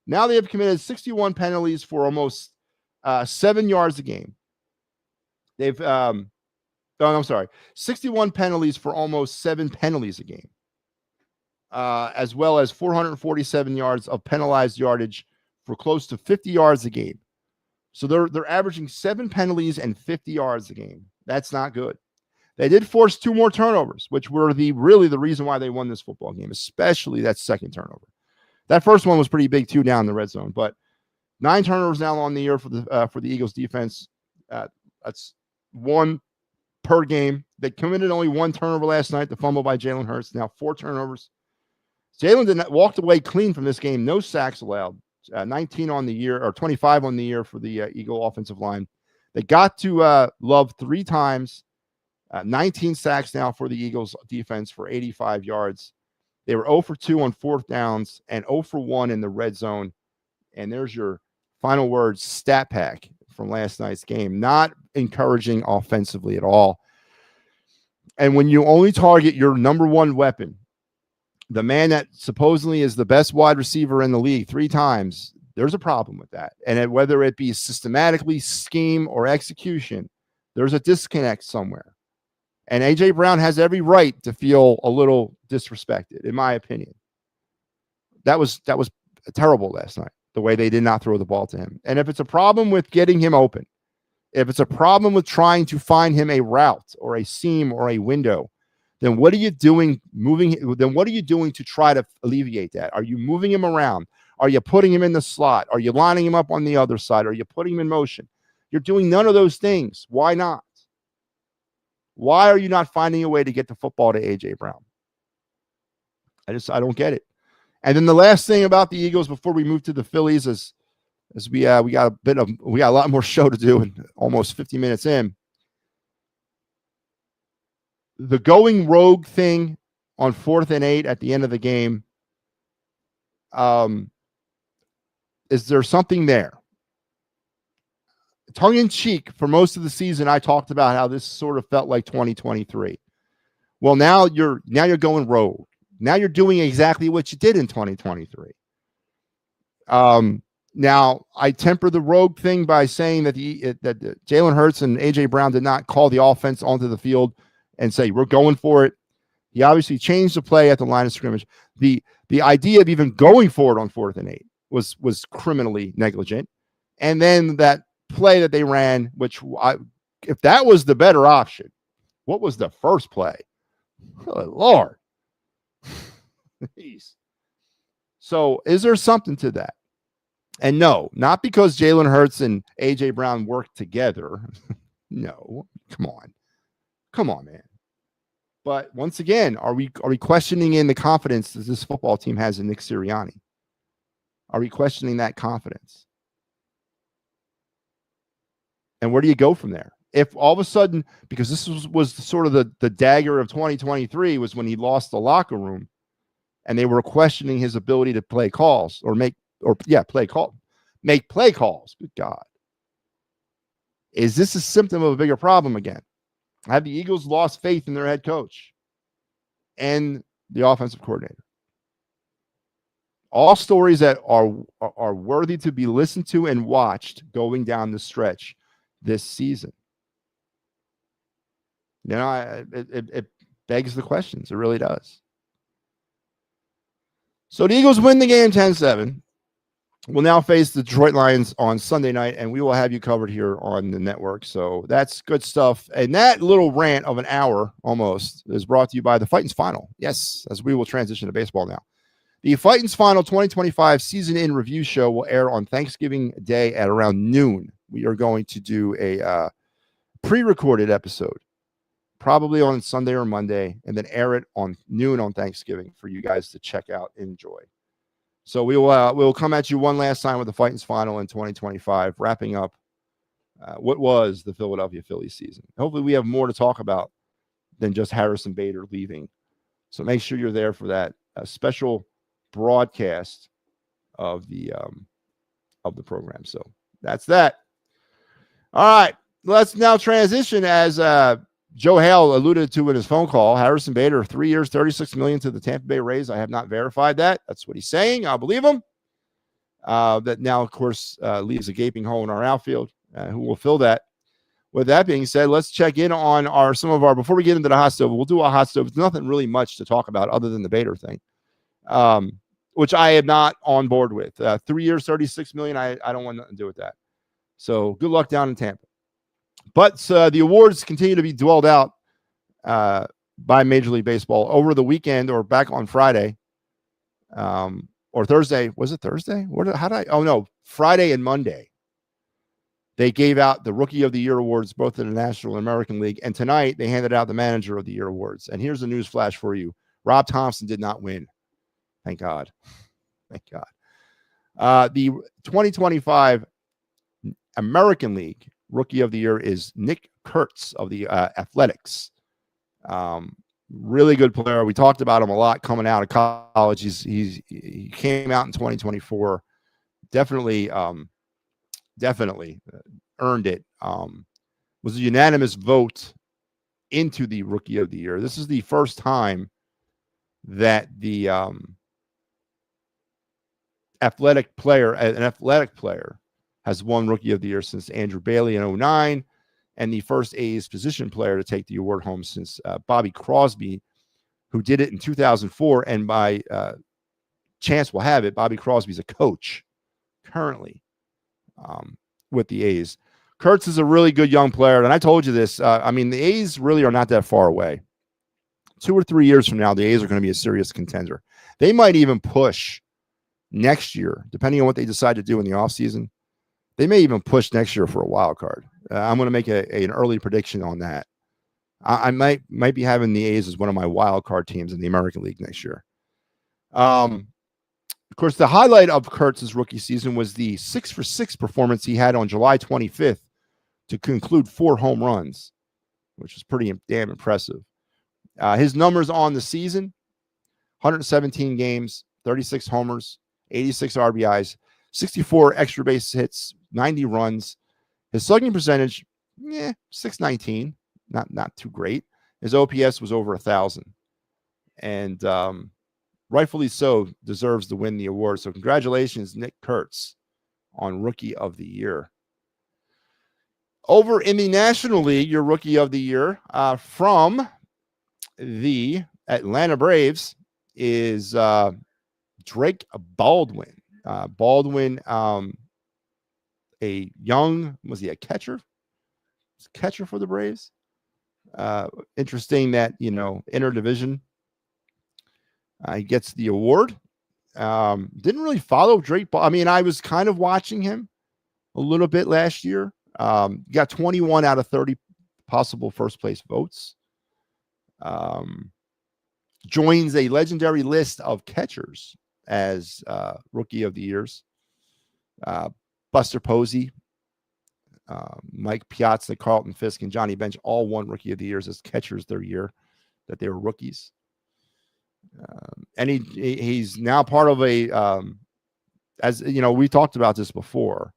Now they have committed 61 penalties for almost 7 yards a game. They've 61 penalties for almost 7 penalties a game, as well as 447 yards of penalized yardage for close to 50 yards a game. So they're averaging 7 penalties and 50 yards a game. That's not good. They did force 2 more turnovers, which were really the reason why they won this football game, especially that second turnover. That first one was pretty big too down in the red zone, but 9 turnovers now on the year for the Eagles defense. That's 1 per game. They committed only 1 turnover last night, the fumble by Jalen Hurts. Now 4 turnovers. Jalen walked away clean from this game. No sacks allowed. 19 on the year, or 25 on the year for the Eagle offensive line. They got to Love 3 times. 19 sacks now for the Eagles defense for 85 yards. They were 0 for 2 on 4th downs and 0 for 1 in the red zone. And there's your final words stat pack from last night's game. Not encouraging offensively at all. And when you only target your number 1 weapon, the man that supposedly is the best wide receiver in the league 3 times, there's a problem with that. And whether it be systematically, scheme, or execution, there's a disconnect somewhere. And A.J. Brown has every right to feel a little disrespected, in my opinion. That was terrible last night, the way they did not throw the ball to him. And if it's a problem with getting him open, if it's a problem with trying to find him a route or a seam or a window, then what are you doing to try to alleviate that? Are you moving him around? Are you putting him in the slot? Are you lining him up on the other side? Are you putting him in motion? You're doing none of those things. Why not? Why are you not finding a way to get the football to A.J. Brown? I don't get it. And then the last thing about the Eagles before we move to the Phillies is we got a lot more show to do and almost 50 minutes in. The going rogue thing on 4th and 8 at the end of the game. Is there something there? Tongue in cheek, for most of the season, I talked about how this sort of felt like 2023. Well, now you're going rogue. Now you're doing exactly what you did in 2023. Now I temper the rogue thing by saying that that Jalen Hurts and A.J. Brown did not call the offense onto the field and say, we're going for it. He obviously changed the play at the line of scrimmage. The idea of even going for it on 4th and 8 was criminally negligent. And then that play that they ran, if that was the better option, what was the first play? Oh, Lord. So is there something to that? And no, not because Jalen Hurts and A.J. Brown worked together. No, come on, man. But once again, are we questioning in the confidence that this football team has in Nick Sirianni? Are we questioning that confidence? And where do you go from there? If all of a sudden, because this was sort of the dagger of 2023 was when he lost the locker room and they were questioning his ability to play calls make play calls. Good God. Is this a symptom of a bigger problem again? Have the Eagles lost faith in their head coach and the offensive coordinator? All stories that are worthy to be listened to and watched going down the stretch this season. You know, it begs the questions. It really does. So the Eagles win the game 10-7. We'll now face the Detroit Lions on Sunday night, and we will have you covered here on the network. So that's good stuff. And that little rant of an hour almost is brought to you by the Fightins Final. Yes, as we will transition to baseball now. The Fightins Final 2025 Season in Review show will air on Thanksgiving Day at around noon. We are going to do a pre-recorded episode, probably on Sunday or Monday, and then air it on noon on Thanksgiving for you guys to check out and enjoy. So we'll come at you one last time with the Fightins Final in 2025, wrapping up what was the Philadelphia Phillies season. Hopefully we have more to talk about than just Harrison Bader leaving. So make sure you're there for that special broadcast of the program. So that's that. All right, let's now transition as Joe Hale alluded to in his phone call. Harrison Bader, 3 years, $36 million to the Tampa Bay Rays. I have not verified that. That's what he's saying. I'll believe him. That now, of course, leaves a gaping hole in our outfield. Who will fill that? With that being said, let's check in on before we get into the hot stove. We'll do a hot stove. There's nothing really much to talk about other than the Bader thing, which I am not on board with. 3 years, $36 million. I don't want nothing to do with that. So good luck down in Tampa. But the awards continue to be dwelled out by Major League Baseball over the weekend or back on Friday or Thursday. Was it Thursday? Friday and Monday, they gave out the Rookie of the Year awards, both in the National and American League. And tonight, they handed out the Manager of the Year awards. And here's a news flash for you. Rob Thompson did not win. Thank God. Thank God. The 2025 American League Rookie of the Year is Nick Kurtz of the Athletics. Really good player. We talked about him a lot coming out of college. He came out in 2024. Definitely earned it. Was a unanimous vote into the Rookie of the Year. This is the first time that the athletic player has won Rookie of the Year since Andrew Bailey in 2009, and the first A's position player to take the award home since Bobby Crosby, who did it in 2004. And by chance will have it, Bobby Crosby's a coach currently with the A's. Kurtz is a really good young player, and I told you this. I mean, the A's really are not that far away. 2 or 3 years from now, the A's are going to be a serious contender. They might even push next year, depending on what they decide to do in the offseason. They may even push next year for a wild card. I'm going to make an early prediction on that. I might be having the A's as one of my wild card teams in the American League next year. Of course, the highlight of Kurtz's rookie season was the 6-for-6 performance he had on July 25th to conclude 4 home runs, which was pretty damn impressive. His numbers on the season: 117 games, 36 homers, 86 RBIs, 64 extra base hits, 90 runs. His slugging percentage, .619, not too great. His OPS was over 1,000, and rightfully so, deserves to win the award. So congratulations, Nick Kurtz, on Rookie of the Year. Over in the National League, your Rookie of the Year from the Atlanta Braves is Drake Baldwin. Baldwin, a young, was he a catcher? Catcher for the Braves. Interesting that, interdivision, he gets the award. Didn't really follow Drake. I mean, I was kind of watching him a little bit last year. Got 21 out of 30 possible first place votes. Joins a legendary list of catchers as Rookie of the Years. Buster Posey, Mike Piazza, Carlton Fisk, and Johnny Bench all won Rookie of the Years as catchers their year that they were rookies. And he's now part of as you know, we talked about this before.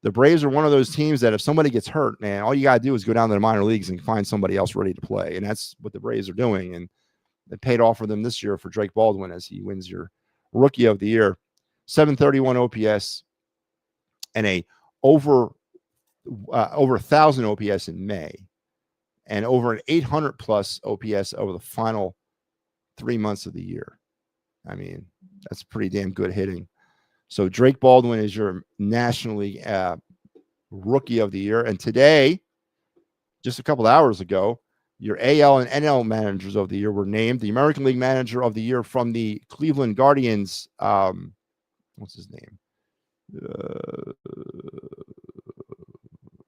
The Braves are one of those teams that if somebody gets hurt, man, all you got to do is go down to the minor leagues and find somebody else ready to play. And that's what the Braves are doing. And it paid off for them this year for Drake Baldwin as he wins your Rookie of the Year. 731 OPS and a over 1,000 OPS in May, and over an 800 plus OPS over the final 3 months of the year. I mean, that's pretty damn good hitting. So Drake Baldwin is your National League Rookie of the Year. And today, just a couple hours ago, your AL and NL Managers of the Year were named. The American League Manager of the Year from the Cleveland Guardians, what's his name?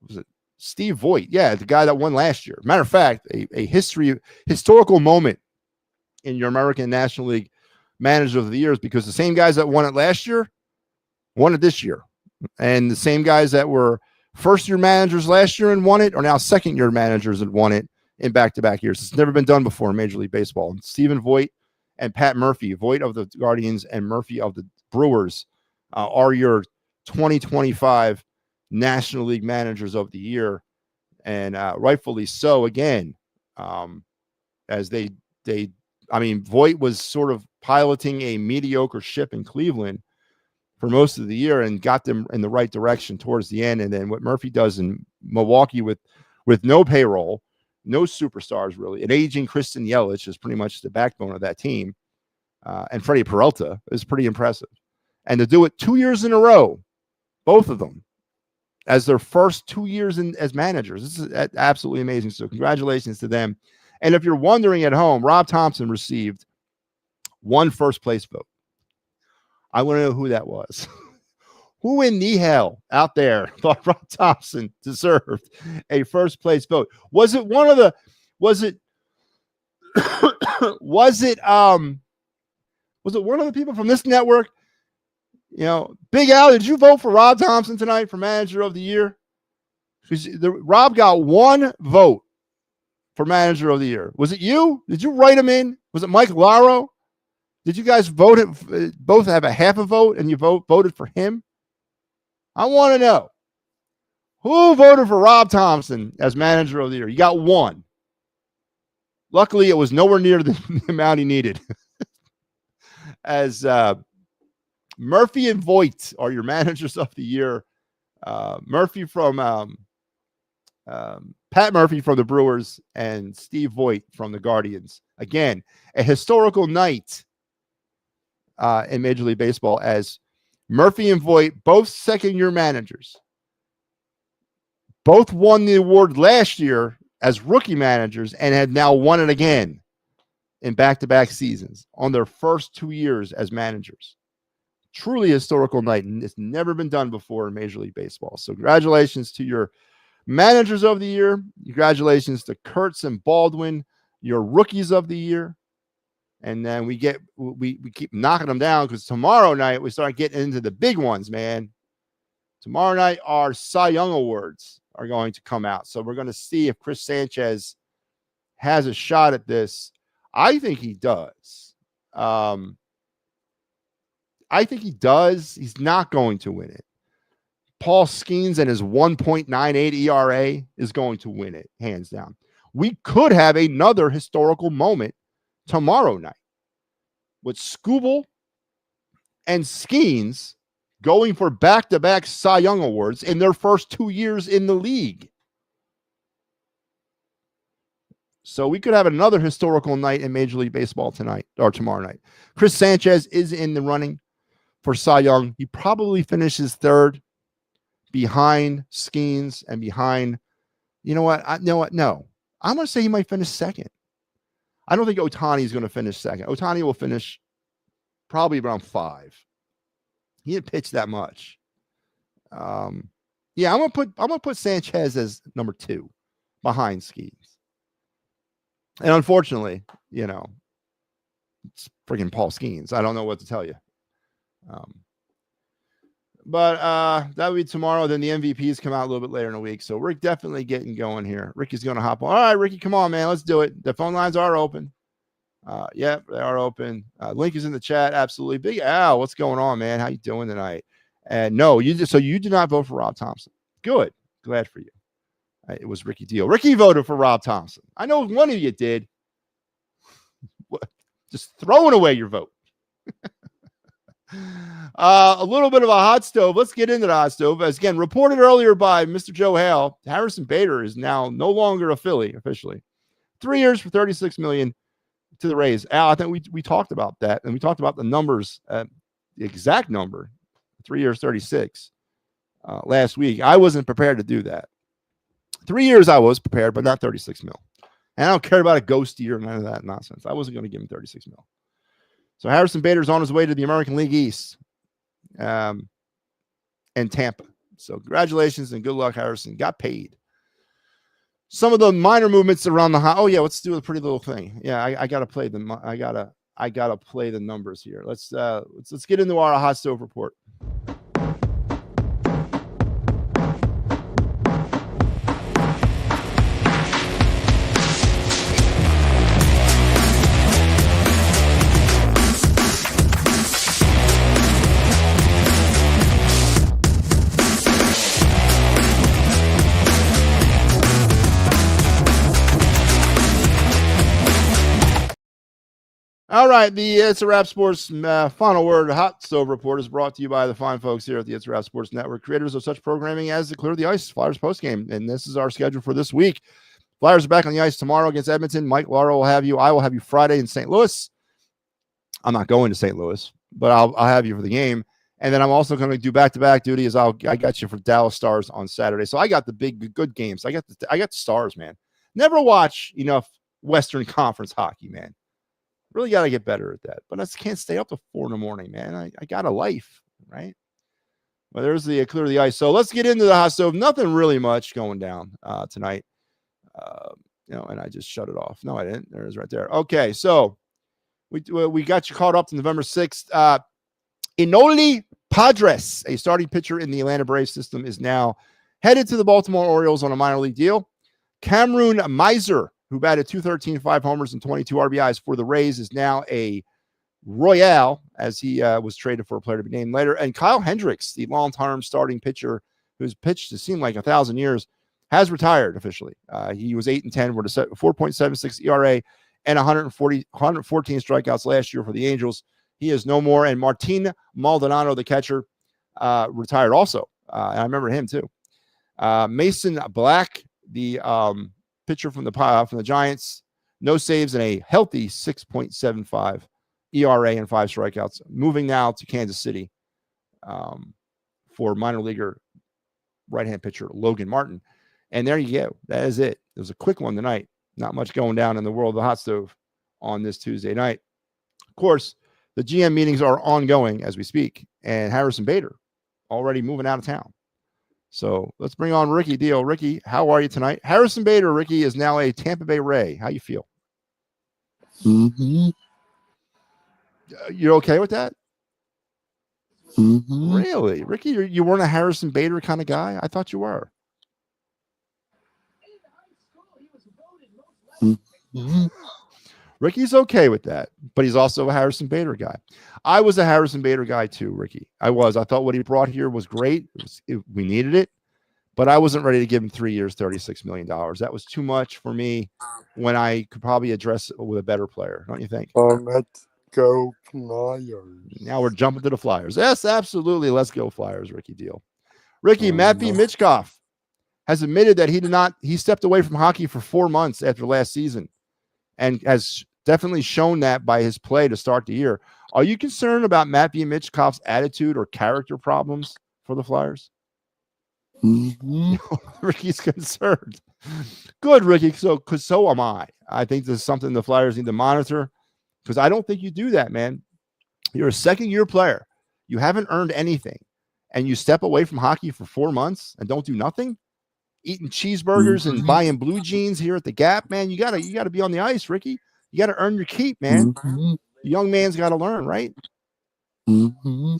Was it Steve Voigt? Yeah, the guy that won last year. Matter of fact, a historical moment in your American National League Manager of the Years, because the same guys that won it last year won it this year. And the same guys that were first-year managers last year and won it are now second-year managers and won it in back-to-back years. It's never been done before in Major League Baseball. And Stephen Voigt and Pat Murphy, Voigt of the Guardians and Murphy of the Brewers, are your 2025 National League Managers of the Year. And rightfully so, again, as Voigt was sort of piloting a mediocre ship in Cleveland for most of the year and got them in the right direction towards the end. And then what Murphy does in Milwaukee with no payroll, no superstars really, and aging Christian Yelich is pretty much the backbone of that team. And Freddie Peralta is pretty impressive. And to do it 2 years in a row, both of them, as their first 2 years as managers, this is absolutely amazing. So congratulations to them. And if you're wondering at home, Rob Thompson received 1 first place vote. I want to know who that was. Who in the hell out there thought Rob Thompson deserved a first place vote? Was it one of the, was it one of the people from this network? You know, Big Al, did you vote for Rob Thompson tonight for manager of the year? Because Rob got one vote for manager of the year. Was it you? Did you write him in? Was it Mike Laro? Did you guys vote both have a half a vote and you voted for him? I want to know who voted for Rob Thompson as manager of the year. You got one. Luckily, it was nowhere near the amount he needed. As Murphy and Voigt are your managers of the year. Murphy from Pat Murphy from the Brewers and Steve Voigt from the Guardians. Again, a historical night in Major League Baseball as Murphy and Voigt, both second-year managers, both won the award last year as rookie managers and had now won it again in back-to-back seasons on their first 2 years as managers. Truly historical night, and it's never been done before in Major League Baseball. So congratulations to your managers of the year. Congratulations to Kurtz and Baldwin, your rookies of the year. And then we keep knocking them down because tomorrow night we start getting into the big ones, man. Tomorrow night our Cy Young Awards are going to come out. So we're going to see if Chris Sanchez has a shot at this. I think he does. I think he does. He's not going to win it. Paul Skeens and his 1.98 ERA is going to win it, hands down. We could have another historical moment tomorrow night with Skubal and Skeens going for back-to-back Cy Young Awards in their first 2 years in the league. So we could have another historical night in Major League Baseball tonight or tomorrow night. Chris Sanchez is in the running for Cy Young. He probably finishes third behind Skeens and behind, you know what? No. I'm going to say he might finish second. I don't think Ohtani is going to finish second. Ohtani will finish probably around 5. He didn't pitch that much. Yeah, I'm gonna put Sanchez as number 2 behind Skeens. And unfortunately, you know, it's freaking Paul Skeens. I don't know what to tell you. But that will be tomorrow. Then the MVPs come out a little bit later in the week. So we're definitely getting going here. Ricky's going to hop on. All right, Ricky, come on, man. Let's do it. The phone lines are open. Yeah, they are open. Link is in the chat. Absolutely. Big Al, what's going on, man? How you doing tonight? And no, you did not vote for Rob Thompson. Good. Glad for you. It was Ricky Deal. Ricky voted for Rob Thompson. I know one of you did. Just throwing away your vote. A little bit of a hot stove. Let's get into the hot stove. As again, reported earlier by Mr. Joe Hale, Harrison Bader is now no longer a Philly officially. 3 years for $36 million to the Rays. Al, I think we talked about that, and we talked about the numbers, the exact number, 3 years, 36 last week. I wasn't prepared to do that. 3 years I was prepared, but not 36 mil. And I don't care about a ghost year or none of that nonsense. I wasn't going to give him 36 mil. So Harrison Bader's on his way to the American League East and Tampa. So congratulations and good luck, Harrison. Got paid. Some of the minor movements around the high. Oh yeah, let's do a pretty little thing. Yeah, I gotta play them. I gotta play the numbers here. Let's get into our hot stove report. All right, the It's a Wrap Sports final word hot stove report is brought to you by the fine folks here at the It's a Wrap Sports Network, creators of such programming as the Clear the Ice Flyers postgame. And this is our schedule for this week. Flyers are back on the ice tomorrow against Edmonton. Mike Lauro will have you. I will have you Friday in St. Louis. I'm not going to St. Louis, but I'll have you for the game. And then I'm also going to do back-to-back duty as I got you for Dallas Stars on Saturday. So I got the big good games. I got the Stars, man. Never watch enough Western Conference hockey, man. Really got to get better at that. But I just can't stay up till 4 a.m, man. I got a life, right? Well, there's the clear the ice. So let's get into the hot stove. Nothing really much going down tonight. And I just shut it off. No, I didn't. There it is right there. Okay, so we got you caught up to November 6th. Enoli Padres, a starting pitcher in the Atlanta Braves system, is now headed to the Baltimore Orioles on a minor league deal. Cameron Miser, who batted .213, 5 homers, and 22 RBIs for the Rays, is now a Royale, as he was traded for a player to be named later. And Kyle Hendricks, the long-term starting pitcher who's pitched to seem like 1,000 years, has retired officially. He was 8-10 with a 4.76 ERA and 114 strikeouts last year for the Angels. He is no more. And Martin Maldonado, the catcher, retired also. And I remember him too. Mason Black, the pitcher from the Giants, no saves and a healthy 6.75 ERA and 5 strikeouts. Moving now to Kansas City for minor leaguer right-hand pitcher Logan Martin. And there you go. That is it. It was a quick one tonight. Not much going down in the world of the hot stove on this Tuesday night. Of course, the GM meetings are ongoing as we speak. And Harrison Bader already moving out of town. So let's bring on Ricky Deal. Ricky, how are you tonight? Harrison Bader, Ricky, is now a Tampa Bay Ray. How you feel? Mm-hmm. You're okay with that? Mm-hmm. Really? Ricky, you weren't a Harrison Bader kind of guy? I thought you were. Mm-hmm. Ricky's okay with that, but he's also a Harrison Bader guy. I was a Harrison Bader guy too, Ricky. I thought what he brought here was great. We needed it, but I wasn't ready to give him 3 years, $36 million. That was too much for me when I could probably address it with a better player. Don't you think? Let's go Flyers. Now we're jumping to the Flyers. Yes, absolutely. Let's go Flyers, Ricky Deal. Ricky, Matty Mitchkoff has admitted that he stepped away from hockey for 4 months after last season and has definitely shown that by his play to start the year. Are you concerned about Matty Mitchkoff's attitude or character problems for the Flyers? Mm-hmm. Ricky's concerned. Good, Ricky. So am I. I think this is something the Flyers need to monitor because I don't think you do that, man. You're a second-year player. You haven't earned anything, and you step away from hockey for 4 months and don't do nothing? Eating cheeseburgers and buying blue jeans here at the Gap, man. You gotta be on the ice, Ricky. You gotta earn your keep, man. Mm-hmm. The young man's got to learn, right? Mm-hmm.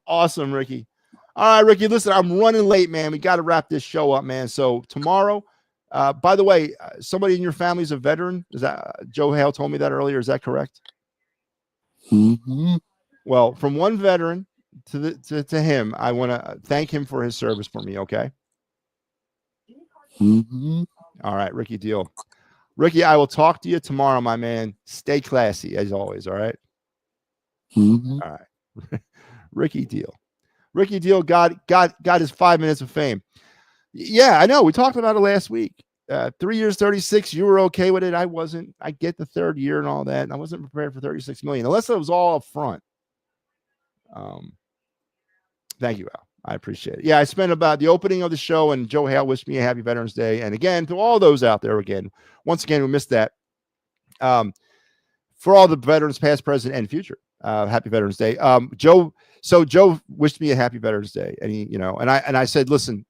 Awesome, Ricky. All right, Ricky. Listen, I'm running late, man. We got to wrap this show up, man. So tomorrow, by the way, somebody in your family is a veteran. Is that Joe Hale told me that earlier? Is that correct? Mm-hmm. Well, from one veteran to him, I want to thank him for his service for me. Okay. Mm-hmm. All right, Ricky Deal. Ricky, I will talk to you tomorrow, my man. Stay classy as always. All right. Mm-hmm. All right. Ricky Deal. Ricky Deal got his 5 minutes of fame. Yeah, I know. We talked about it last week. 3 years, 36. You were okay with it. I wasn't. I get the third year and all that. And I wasn't prepared for 36 million, unless it was all up front. Thank you, Al. I appreciate it. Yeah, I spent about the opening of the show, and Joe Hale wished me a happy Veterans Day. And again, to all those out there, once again, who missed that, for all the veterans, past, present, and future, happy Veterans Day. Joe wished me a happy Veterans Day, and I said, listen,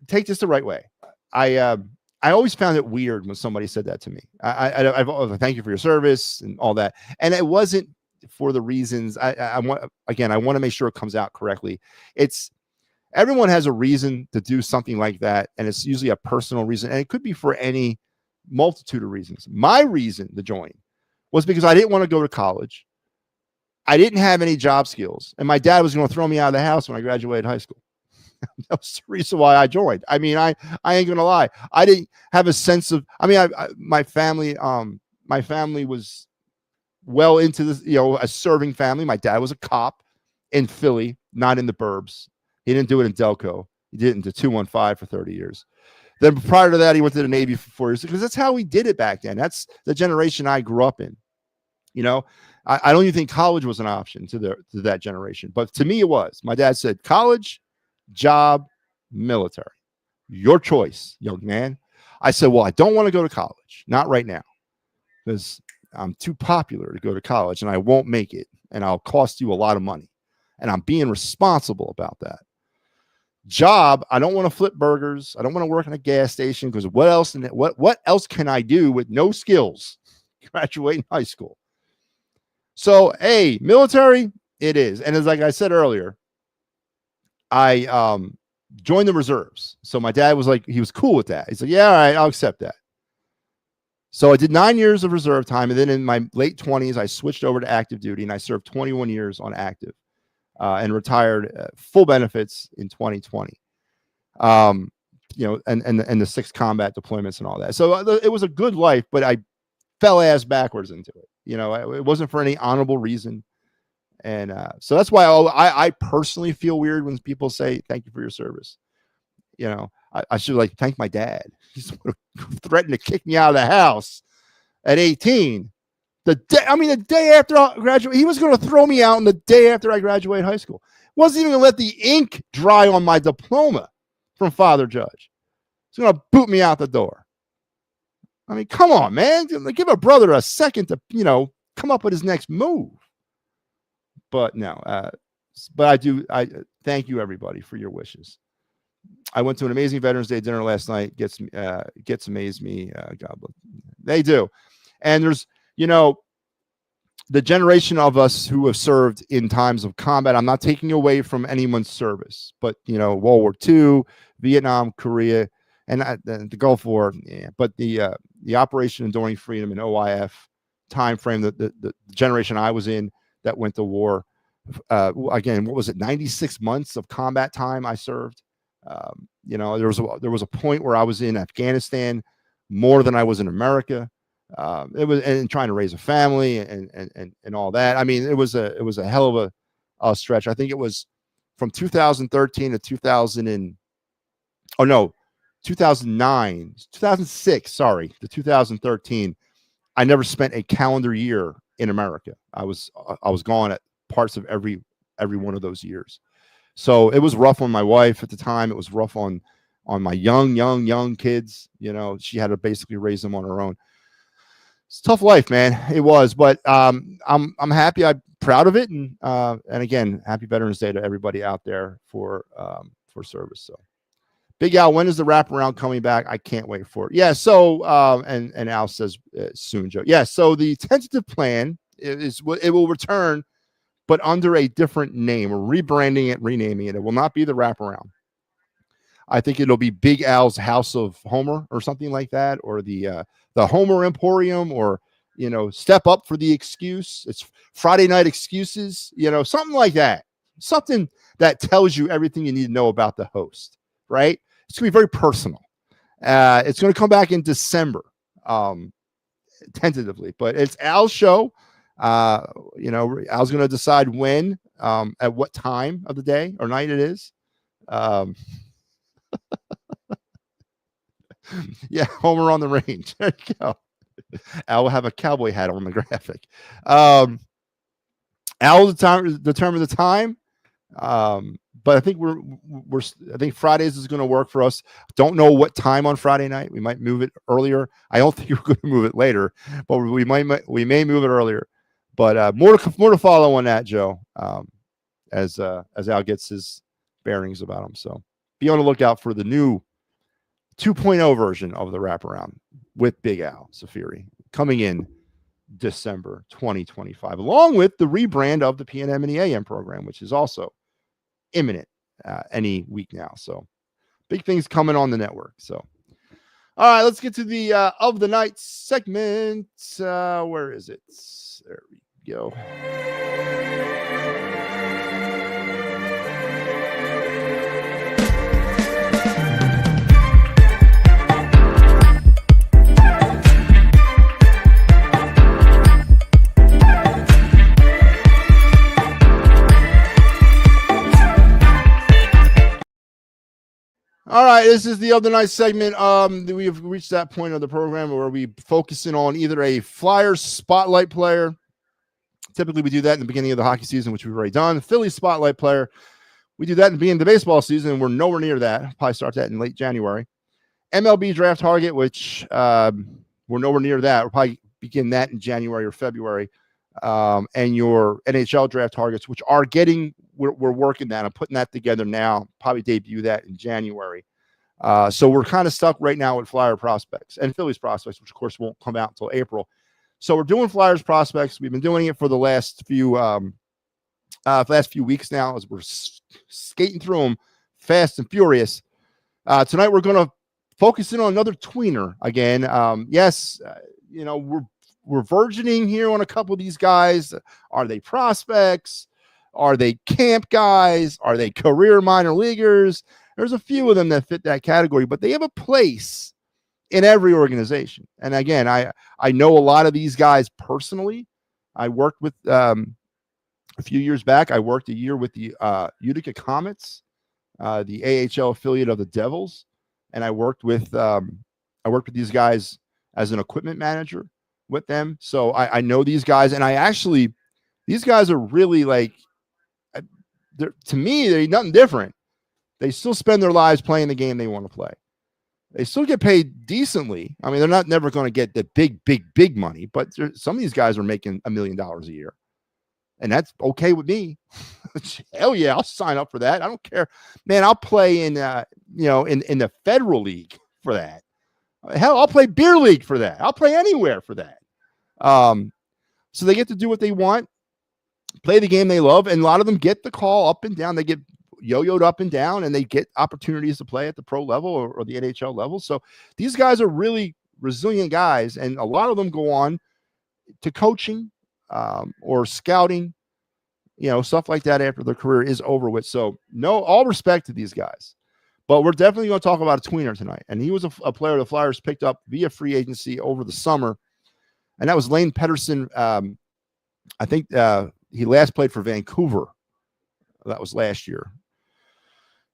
take this the right way. I always found it weird when somebody said that to me. I've thank you for your service and all that, and it wasn't for the reasons I want. Again, I want to make sure it comes out correctly. It's everyone has a reason to do something like that, and it's usually a personal reason, and it could be for any multitude of reasons. My reason to join was because I didn't want to go to college. I didn't have any job skills, and my dad was going to throw me out of the house when I graduated high school. That was the reason why I joined. I mean, I ain't going to lie. I didn't have a sense of. I mean, my family was well into this, a serving family. My dad was a cop in Philly, not in the burbs. He didn't do it in Delco. He did it into 215 for 30 years. Then prior to that, he went to the Navy for 4 years because that's how we did it back then. That's the generation I grew up in. I don't even think college was an option to that generation, but to me it was. My dad said, college, job, military, your choice, young man. I said, well, I don't want to go to college. Not right now, because I'm too popular to go to college and I won't make it. And I'll cost you a lot of money. and I'm being responsible about that. Job, I don't want to flip burgers. I don't want to work in a gas station because what else can I do with no skills graduating high school? So, hey, military, it is. And as like I said earlier, I joined the reserves. So my dad was like, he was cool with that. He's like, yeah, all right, I'll accept that. So I did 9 years of reserve time. And then in my late 20s, I switched over to active duty and I served 21 years on active and retired full benefits in 2020. And the 6 combat deployments and all that. So it was a good life, but I fell ass backwards into it. It wasn't for any honorable reason. And so that's why I personally feel weird when people say, thank you for your service. I should thank my dad. He's threatened to kick me out of the house at 18. The day after I graduated, he was going to throw me out on the day after I graduated high school. Wasn't even going to let the ink dry on my diploma from Father Judge. He's going to boot me out the door. I mean, come on, man. Give a brother a second to, come up with his next move. But no, but I thank you everybody for your wishes. I went to an amazing Veterans Day dinner last night. Gets amazed me. God bless. They do. And there's, the generation of us who have served in times of combat. I'm not taking away from anyone's service, but World War II, Vietnam, Korea, and the Gulf War. Yeah, but the Operation Enduring Freedom and OIF time frame, the generation I was in that went to war. Again, what was it? 96 months of combat time I served. There was a point where I was in Afghanistan more than I was in America. It was, and trying to raise a family and all that. I mean, it was a hell of a stretch. I think it was from 2013 to 2006, sorry, to 2013. I never spent a calendar year in America. I was gone at parts of every one of those years. So it was rough on my wife at the time. It was rough on my young kids. She had to basically raise them on her own. It's a tough life, man. It was, but I'm happy. I'm proud of it, and again, happy Veterans Day to everybody out there for service. So, Big Al, when is the wraparound coming back? I can't wait for it. Yeah. So, and Al says soon, Joe. Yeah. So the tentative plan is it will return, but under a different name. We're rebranding it, renaming it. It will not be the wraparound. I think it'll be Big Al's House of Homer or something like that, or the Homer Emporium, or Step Up for the Excuse. It's Friday Night Excuses, something like that. Something that tells you everything you need to know about the host, right? It's gonna be very personal. It's gonna come back in December, tentatively, but it's Al's show. Al's gonna decide when, at what time of the day or night it is. Yeah, Homer on the range. There you go. Al will have a cowboy hat on the graphic. Al will determine the time. But I think I think Fridays is going to work for us. Don't know what time on Friday night. We might move it earlier. I don't think we're going to move it later, but we may move it earlier. But more to follow on that, Joe. As Al gets his bearings about him. So be on the lookout for the new 2.0 version of the wraparound with Big Al Safiri coming in December 2025, along with the rebrand of the PNM and the AM program, which is also imminent any week now. So big things coming on the network. So, all right, let's get to the of the night segment. Where is it? There we go. All right, this is the other night segment. We have reached that point of the program where we focusing on either a Flyers spotlight player. Typically, we do that in the beginning of the hockey season, which we've already done. Philly spotlight player. We do that in the beginning of the baseball season, and we're nowhere near that. Probably start that in late January. MLB draft target, which we're nowhere near that. We'll probably begin that in January or February. and your NHL draft targets, which are we're working that. I'm putting that together now. Probably debut that in January. So we're kind of stuck right now with Flyer prospects and Phillies prospects, which of course won't come out until April. So we're doing Flyers prospects. We've been doing it for the last few weeks now, as we're skating through them fast and furious. Tonight we're going to focus in on another tweener again. Yes, we're virgining here on a couple of these guys. Are they prospects? Are they camp guys? Are they career minor leaguers? There's a few of them that fit that category, but they have a place in every organization. And again, I know a lot of these guys personally. I worked with a few years back. I worked a year with the Utica Comets, the AHL affiliate of the Devils, and I worked with these guys as an equipment manager with them. So I know these guys, and these guys are really like, to me, they're nothing different. They still spend their lives playing the game they want to play. They still get paid decently. I mean, they're never going to get the big money, but some of these guys are making $1 million a year, and that's okay with me. Hell yeah, I'll sign up for that. I don't care, man. I'll play in the Federal League for that. Hell, I'll play beer league for that. I'll play anywhere for that. So they get to do what they want, play the game they love, and a lot of them get the call up and down. They get yo-yoed up and down, and they get opportunities to play at the pro level or the NHL level. So these guys are really resilient guys, and a lot of them go on to coaching or scouting, stuff like that after their career is over with. So all respect to these guys. But we're definitely going to talk about a tweener tonight. And he was a player the Flyers picked up via free agency over the summer, and that was Lane Pedersen. I think he last played for Vancouver. That was last year.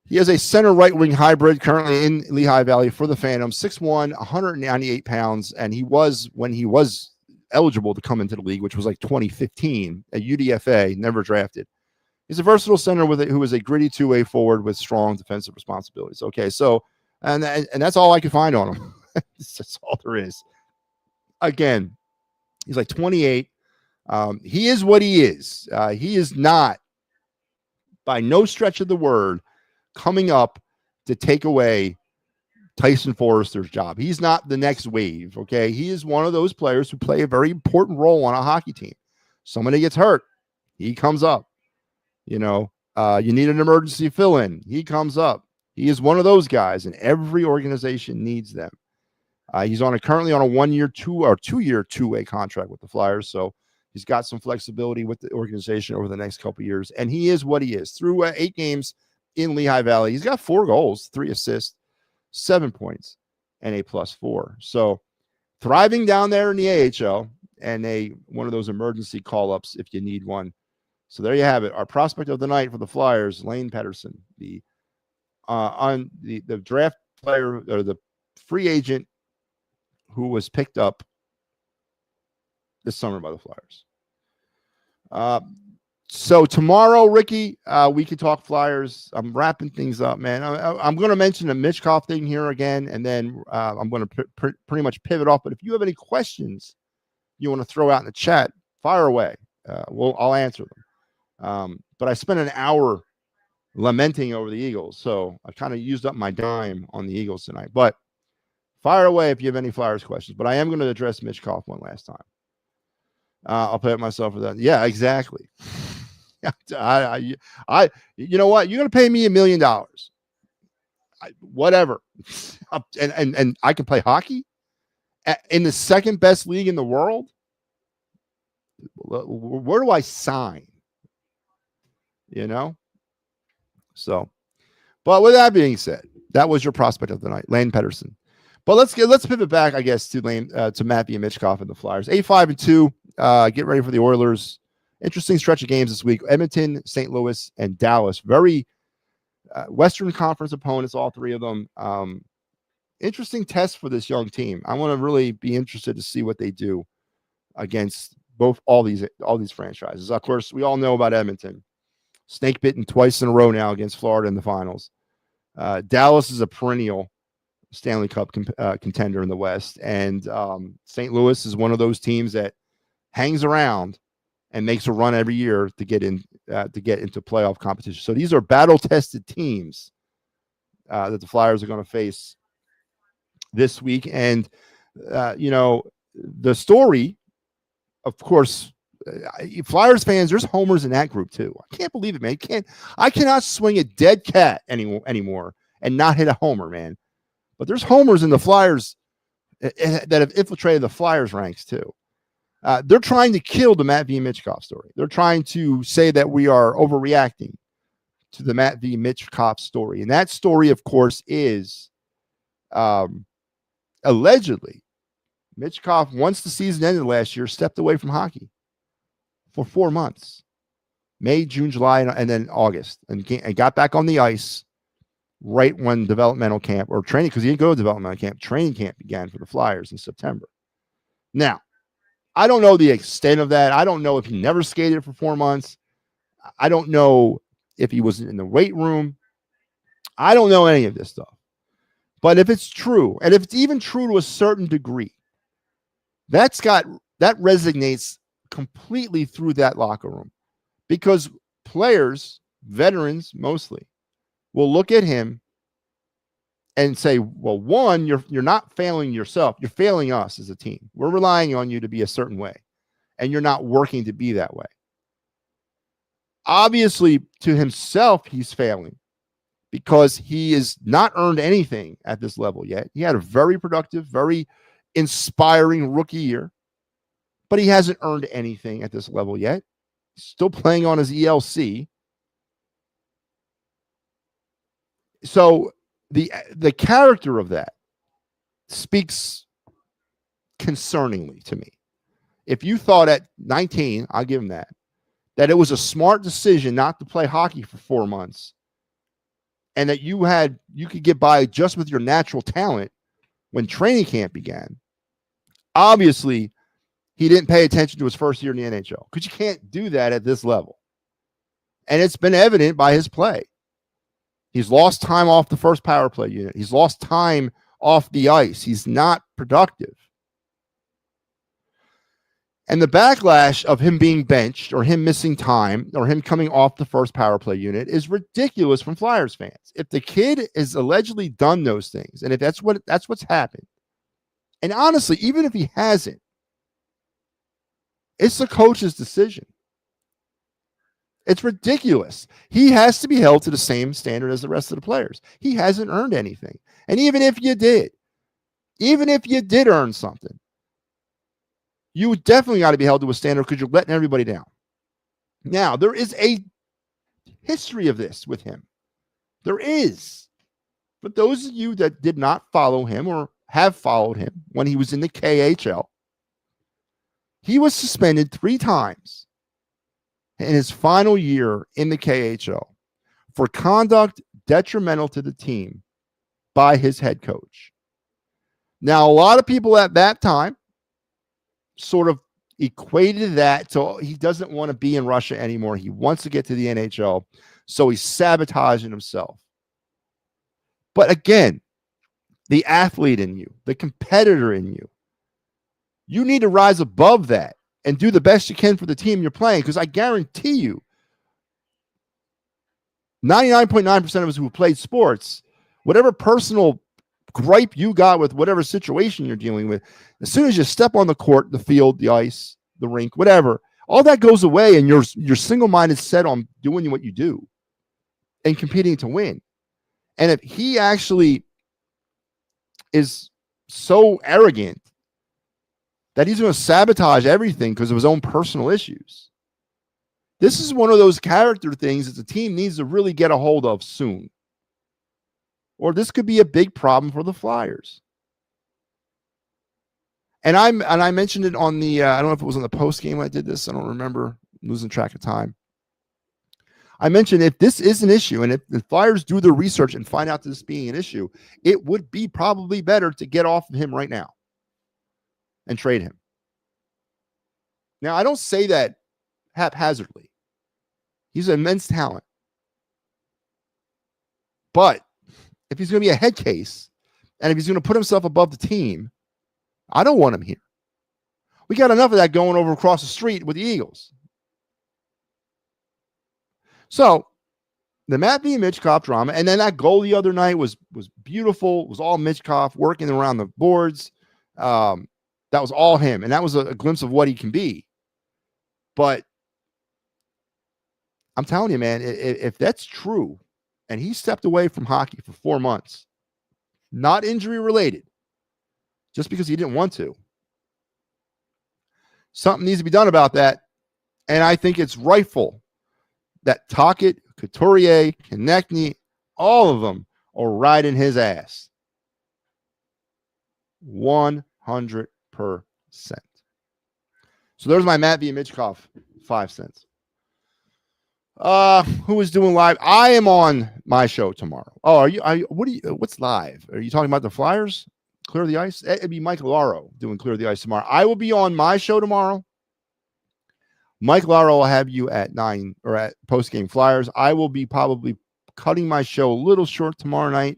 He is a center right wing hybrid currently in Lehigh Valley for the Phantoms, 6'1", 198 pounds. And he was, when he was eligible to come into the league, which was like 2015, a UDFA, never drafted. He's a versatile center who is a gritty two-way forward with strong defensive responsibilities. Okay, so, and that's all I could find on him. That's all there is. Again, he's like 28. He is what he is. He is not, by no stretch of the word, coming up to take away Tyson Forrester's job. He's not the next wave, okay? He is one of those players who play a very important role on a hockey team. Somebody gets hurt, he comes up. You need an emergency fill-in, he comes up. He is one of those guys, and every organization needs them. He's currently on a 1-year, 2-year, two-way contract with the Flyers, so he's got some flexibility with the organization over the next couple of years, and he is what he is. Through 8 games in Lehigh Valley, he's got 4 goals, 3 assists, 7 points, and a +4. So thriving down there in the AHL, and one of those emergency call-ups if you need one. So there you have it. Our prospect of the night for the Flyers, Lane Pedersen, the draft player or the free agent who was picked up this summer by the Flyers. So tomorrow, Ricky, we could talk Flyers. I'm wrapping things up, man. I'm going to mention the Michkov thing here again, and then I'm going to pretty much pivot off. But if you have any questions you want to throw out in the chat, fire away. I'll answer them. But I spent an hour lamenting over the Eagles, so I kind of used up my dime on the Eagles tonight. But fire away if you have any Flyers questions. But I am going to address Michkov one last time. I'll pay it myself for that. Yeah, exactly. You know what? You're going to pay me $1 million. Whatever. and I can play hockey in the second best league in the world. Where do I sign? So, but with that being said, that was your prospect of the night, Lane Pedersen. But let's pivot back, I guess, to MattyB and Michkov and the Flyers. 8-5-2. Get ready for the Oilers. Interesting stretch of games this week. Edmonton, St. Louis, and Dallas. Very Western Conference opponents, all 3 of them. Interesting test for this young team. I want to really be interested to see what they do against all these franchises. Of course, we all know about Edmonton. Snake bitten twice in a row now against Florida in the finals. Dallas is a perennial Stanley Cup contender in the West. And St. Louis is one of those teams that hangs around and makes a run every year to get into playoff competition. So these are battle-tested teams that the Flyers are going to face this week. And the story, of course, Flyers fans, there's homers in that group too. I can't believe it, man. I cannot swing a dead cat anymore and not hit a homer, man. But there's homers in the Flyers that have infiltrated the Flyers ranks too. They're trying to kill the Matt V. Michkov story. They're trying to say that we are overreacting to the Matt V. Michkov story. And that story, of course, is allegedly Michkov, once the season ended last year, stepped away from hockey for 4 months, May, June, July, and then August, and got back on the ice right when developmental camp or training, because he didn't go to developmental camp. Training camp began for the Flyers in September. Now, I don't know the extent of that. I don't know if he never skated for 4 months. I don't know if he was in the weight room. I don't know any of this stuff. But if it's true, and if it's even true to a certain degree, that resonates completely through that locker room, because players, veterans mostly, will look at him and say, well, one, you're not failing yourself. You're failing us as a team. We're relying on you to be a certain way, and you're not working to be that way. Obviously, to himself, he's failing because he has not earned anything at this level yet. He had a very productive, very inspiring rookie year, but he hasn't earned anything at this level yet. He's still playing on his ELC. So the character of that speaks concerningly to me. If you thought at 19, I'll give him that it was a smart decision not to play hockey for 4 months, and that you could get by just with your natural talent when training camp began, obviously he didn't pay attention to his first year in the NHL, because you can't do that at this level. And it's been evident by his play. He's lost time off the first power play unit. He's lost time off the ice. He's not productive. And the backlash of him being benched or him missing time or him coming off the first power play unit is ridiculous from Flyers fans. If the kid has allegedly done those things, and if that's what's happened, and honestly, even if he hasn't, it's the coach's decision. It's ridiculous. He has to be held to the same standard as the rest of the players. He hasn't earned anything. And even if you did earn something, you definitely got to be held to a standard, because you're letting everybody down. Now, there is a history of this with him. There is. But those of you that did not follow him or have followed him when he was in the KHL, he was suspended 3 times in his final year in the KHL for conduct detrimental to the team by his head coach. Now, a lot of people at that time sort of equated that to he doesn't want to be in Russia anymore. He wants to get to the NHL, so he's sabotaging himself. But again, the athlete in you, the competitor in you, you need to rise above that and do the best you can for the team you're playing, because I guarantee you 99.9% of us who have played sports, whatever personal gripe you got with whatever situation you're dealing with, as soon as you step on the court, the field, the ice, the rink, whatever, all that goes away, and you're single-minded set on doing what you do and competing to win. And if he actually is so arrogant that he's going to sabotage everything because of his own personal issues, this is one of those character things that the team needs to really get a hold of soon. Or this could be a big problem for the Flyers. And I mentioned it on the I don't know if it was on the post game I did this. I don't remember, I'm losing track of time. I mentioned if this is an issue, and if the Flyers do their research and find out this being an issue, it would be probably better to get off of him right now and trade him. Now, I don't say that haphazardly. He's an immense talent. But if he's going to be a head case, and if he's going to put himself above the team, I don't want him here. We got enough of that going over across the street with the Eagles. So the Matty and Mitchkoff drama, and then that goal the other night was beautiful. It was all Mitchkoff working around the boards. That was all him, and that was a glimpse of what he can be. But I'm telling you, man, if that's true, and he stepped away from hockey for 4 months, not injury related, just because he didn't want to, something needs to be done about that. And I think it's rightful that Tocchet, Couturier, Konechny, all of them are riding his ass. 100%. So there's my Matty and Mitchkoff 5 cents. Who is doing live? I am on my show tomorrow. Oh, what's live? Are you talking about the Flyers? Clear the Ice? It'd be Mike Laro doing Clear the Ice tomorrow. I will be on my show tomorrow. Mike Laro will have you at 9 or at Postgame Flyers. I will be probably cutting my show a little short tomorrow night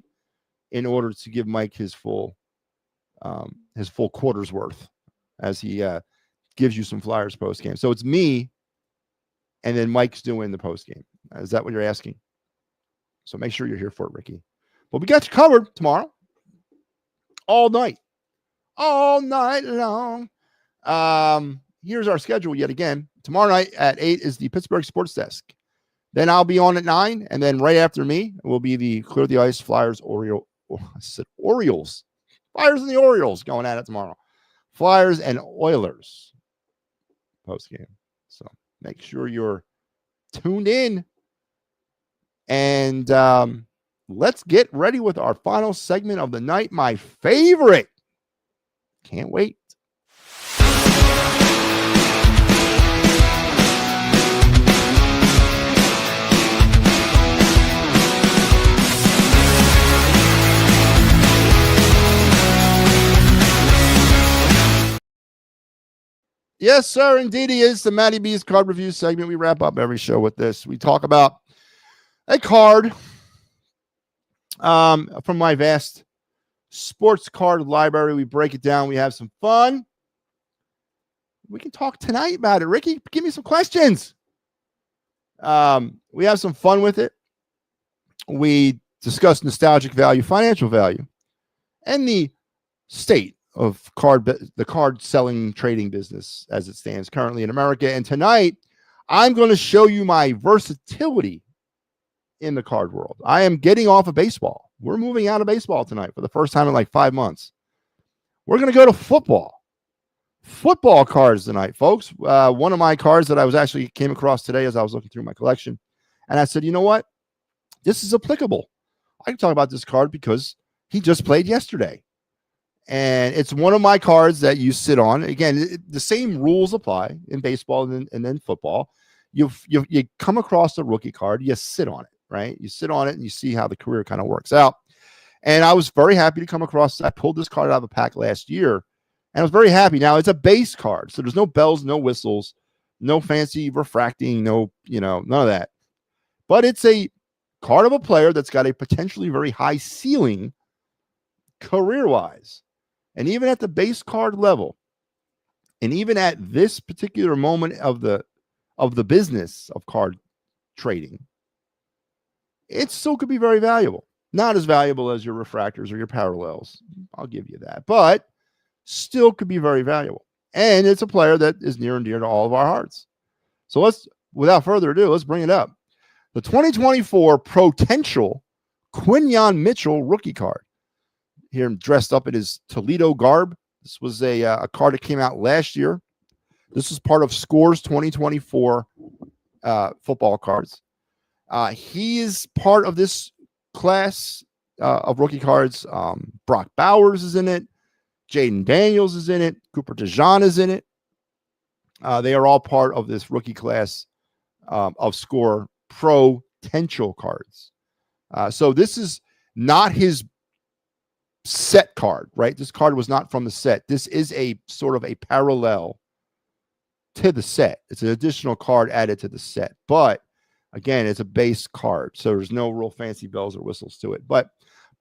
in order to give Mike his full quarter's worth as he gives you some Flyers postgame. So it's me, and then Mike's doing the postgame. Is that what you're asking? So make sure you're here for it, Ricky. But we got you covered tomorrow. All night long. Here's our schedule yet again. Tomorrow night at 8 is the Pittsburgh Sports Desk. Then I'll be on at 9, and then right after me will be the Clear the Ice Flyers Orioles. Flyers and the Orioles going at it tomorrow. Flyers and Oilers post game. So make sure you're tuned in. And let's get ready with our final segment of the night. My favorite. Can't wait. Yes, sir. Indeed, he is the MattyB's card review segment. We wrap up every show with this. We talk about a card from my vast sports card library. We break it down. We have some fun. We can talk tonight about it. Ricky, give me some questions. We have some fun with it. We discuss nostalgic value, financial value, and the state of the card selling trading business as it stands currently in America. And tonight, I'm going to show you my versatility in the card world. I am getting off of baseball. We're moving out of baseball tonight for the first time in like 5 months. We're going to go to football. Football cards tonight, folks. One of my cards that I actually came across today as I was looking through my collection. And I said, you know what? This is applicable. I can talk about this card because he just played yesterday. And it's one of my cards that you sit on. Again, the same rules apply in baseball and then football. You come across a rookie card, you sit on it, right? You sit on it and you see how the career kind of works out. And I was very happy to come across. I pulled this card out of a pack last year, and I was very happy. Now it's a base card, so there's no bells, no whistles, no fancy refracting, none of that. But it's a card of a player that's got a potentially very high ceiling career-wise. And even at the base card level, and even at this particular moment of the business of card trading, it still could be very valuable. Not as valuable as your refractors or your parallels. I'll give you that. But still could be very valuable. And it's a player that is near and dear to all of our hearts. So without further ado, let's bring it up. The 2024 potential Quinyon Mitchell rookie card. Here dressed up in his Toledo garb. This was a card that came out last year. This is part of Scores 2024 football cards. He is part of this class of rookie cards. Brock Bowers is in it. Jaden Daniels is in it. Cooper DeJean is in it. They are all part of this rookie class of Score potential cards. So this is not his set card, right? This card was not from the set. This is a sort of a parallel to the set. It's an additional card added to the set. But again, it's a base card, so there's no real fancy bells or whistles to it. But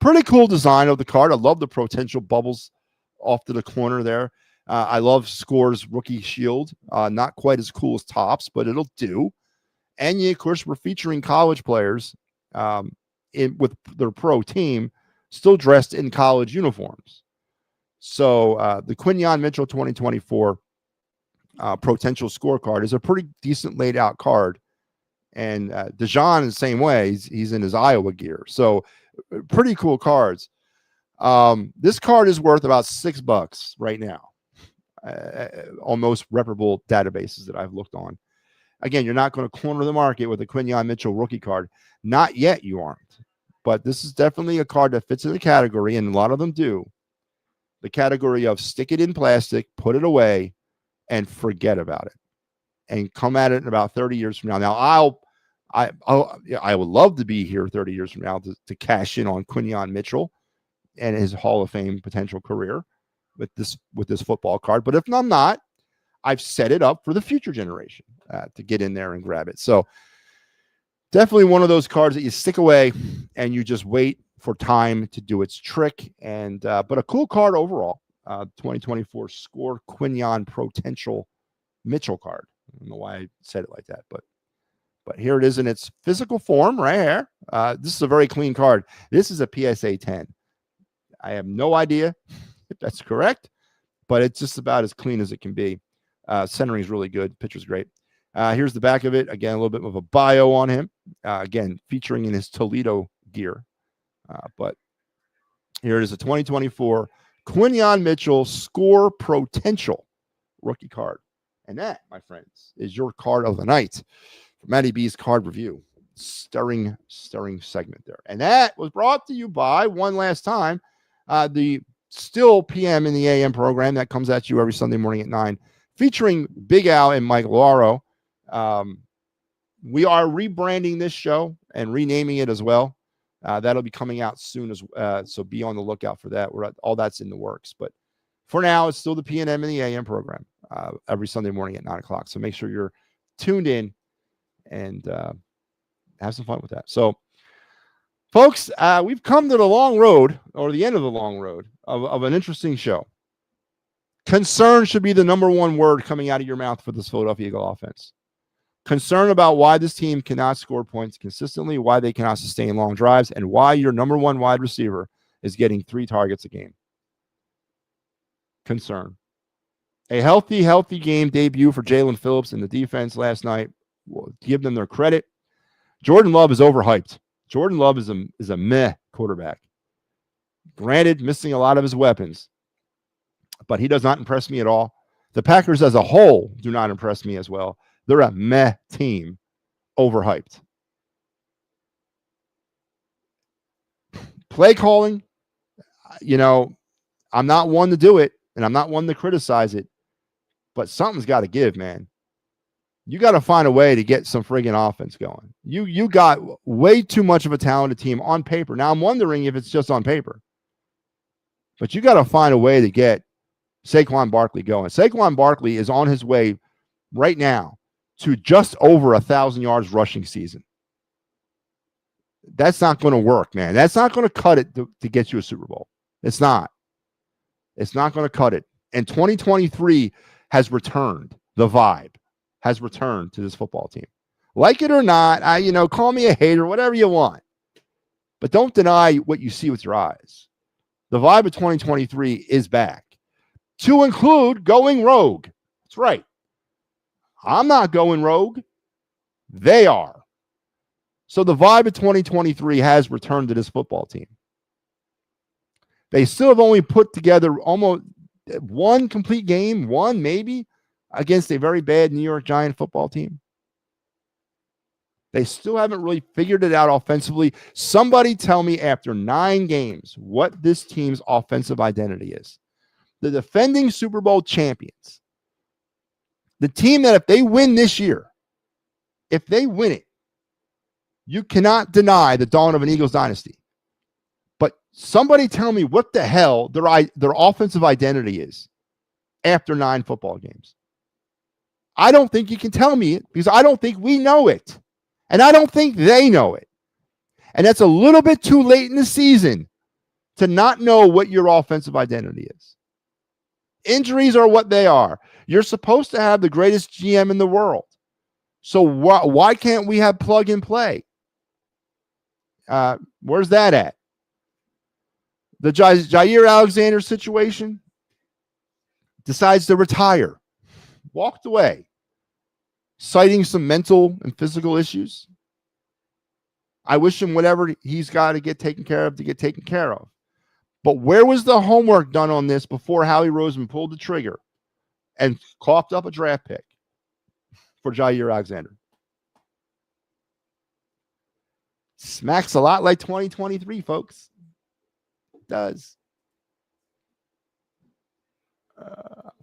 pretty cool design of the card. I love the potential bubbles off to the corner there. I love Score's rookie shield. Not quite as cool as Topps, but it'll do. And of course, we're featuring college players with their pro team still dressed in college uniforms. So the Quinyon Mitchell 2024 potential scorecard is a pretty decent laid out card. And Dejan is the same way. He's in his Iowa gear. So pretty cool cards. This card is worth about $6 right now on most reputable databases that I've looked on. Again, you're not going to corner the market with a Quinyon Mitchell rookie card. Not yet, you aren't. But this is definitely a card that fits in the category, and a lot of them do. The category of stick it in plastic, put it away, and forget about it. And come at it in about 30 years from now. Now, I would love to be here 30 years from now to cash in on Quinyon Mitchell and his Hall of Fame potential career with this football card. But if I'm not, I've set it up for the future generation to get in there and grab it. So definitely one of those cards that you stick away and you just wait for time to do its trick. And but a cool card overall. 2024 Score Quinyon Potential Mitchell card. I don't know why I said it like that, but here it is in its physical form right here. This is a very clean card. This is a PSA 10. I have no idea if that's correct, but it's just about as clean as it can be. Centering is really good. Picture's great. Here's the back of it. Again, a little bit of a bio on him. Again, featuring in his Toledo gear. But here it is, a 2024 Quinyon Mitchell Score Potential rookie card. And that, my friends, is your card of the night for MattyB's card review. Stirring segment there. And that was brought to you by, one last time, the still PM in the AM program that comes at you every Sunday morning at 9, featuring Big Al and Mike Laro. We are rebranding this show and renaming it as well. That'll be coming out soon, so be on the lookout for that. All that's in the works. But for now, it's still the PM and the AM program every Sunday morning at 9 o'clock. So make sure you're tuned in and have some fun with that. So, folks, we've come to the long road, or the end of the long road, of an interesting show. Concern should be the number one word coming out of your mouth for this Philadelphia Eagle offense. Concern about why this team cannot score points consistently, why they cannot sustain long drives, and why your number one wide receiver is getting 3 targets a game. Concern. A healthy game debut for Jalen Phillips in the defense last night. We'll give them their credit. Jordan Love is overhyped. Jordan Love is a meh quarterback. Granted, missing a lot of his weapons, but he does not impress me at all. The Packers as a whole do not impress me as well. They're a meh team, overhyped. Play calling, I'm not one to do it, and I'm not one to criticize it, but something's got to give, man. You got to find a way to get some friggin' offense going. You got way too much of a talented team on paper. Now, I'm wondering if it's just on paper, but you got to find a way to get Saquon Barkley going. Saquon Barkley is on his way right now to just over 1,000 yards rushing season. That's not going to work, man. That's not going to cut it to get you a Super Bowl. It's not. It's not going to cut it. And 2023 has returned. The vibe has returned to this football team. Like it or not, call me a hater, whatever you want. But don't deny what you see with your eyes. The vibe of 2023 is back. To include going rogue. That's right. I'm not going rogue. They are. So the vibe of 2023 has returned to this football team. They still have only put together almost one complete game, one maybe, against a very bad New York Giant football team. They still haven't really figured it out offensively. Somebody tell me after 9 games what this team's offensive identity is. The defending Super Bowl champions. The team that if they win this year, if they win it, you cannot deny the dawn of an Eagles dynasty. But somebody tell me what the hell their offensive identity is after 9 football games. I don't think you can tell me it because I don't think we know it. And I don't think they know it. And that's a little bit too late in the season to not know what your offensive identity is. Injuries are what they are. You're supposed to have the greatest GM in the world. So why can't we have plug and play? Where's that at? The Jair Alexander situation, decides to retire, walked away, citing some mental and physical issues. I wish him whatever he's got to get taken care of to get taken care of. But where was the homework done on this before Howie Roseman pulled the trigger and coughed up a draft pick for Jair Alexander? Smacks a lot like 2023, folks. It does.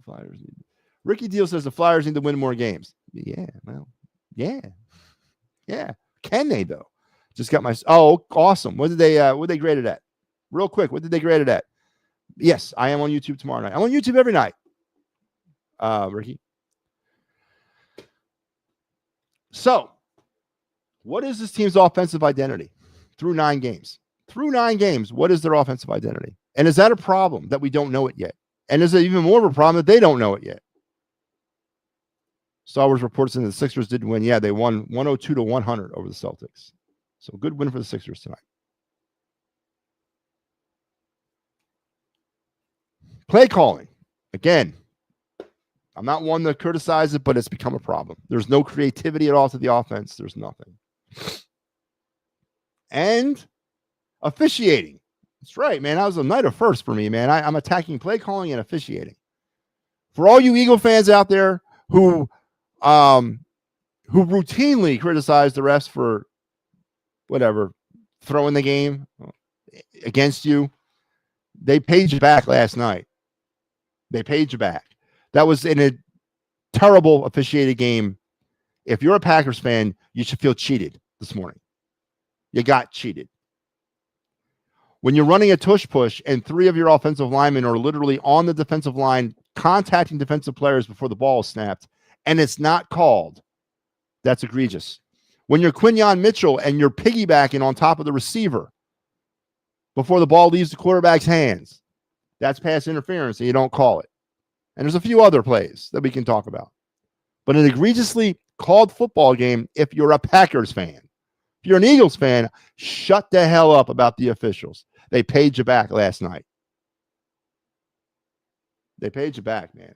Flyers need. Ricky Deal says the Flyers need to win more games. Yeah, well, yeah. Can they though? Just got my. Oh, awesome. What did they grade it at? Real quick, what did they grade it at? Yes, I am on YouTube tomorrow night. I'm on YouTube every night. Ricky. So, what is this team's offensive identity through 9 games? Through 9 games, what is their offensive identity? And is that a problem that we don't know it yet? And is it even more of a problem that they don't know it yet? Star Wars reports in the Sixers didn't win. Yeah, they won 102-100 over the Celtics. So good win for the Sixers tonight. Play calling. Again, I'm not one to criticize it, but it's become a problem. There's no creativity at all to the offense. There's nothing. And officiating. That's right, man. That was a night of first for me, man. I'm attacking play calling and officiating. For all you Eagle fans out there who routinely criticize the refs for whatever, throwing the game against you, they paid you back last night. They paid you back. That was in a terrible officiated game. If you're a Packers fan, you should feel cheated this morning. You got cheated. When you're running a tush push and 3 of your offensive linemen are literally on the defensive line contacting defensive players before the ball is snapped, and it's not called, that's egregious. When you're Quinyon Mitchell and you're piggybacking on top of the receiver before the ball leaves the quarterback's hands, that's pass interference and you don't call it. And there's a few other plays that we can talk about. But an egregiously called football game if you're a Packers fan. If you're an Eagles fan, shut the hell up about the officials. They paid you back last night. They paid you back, man.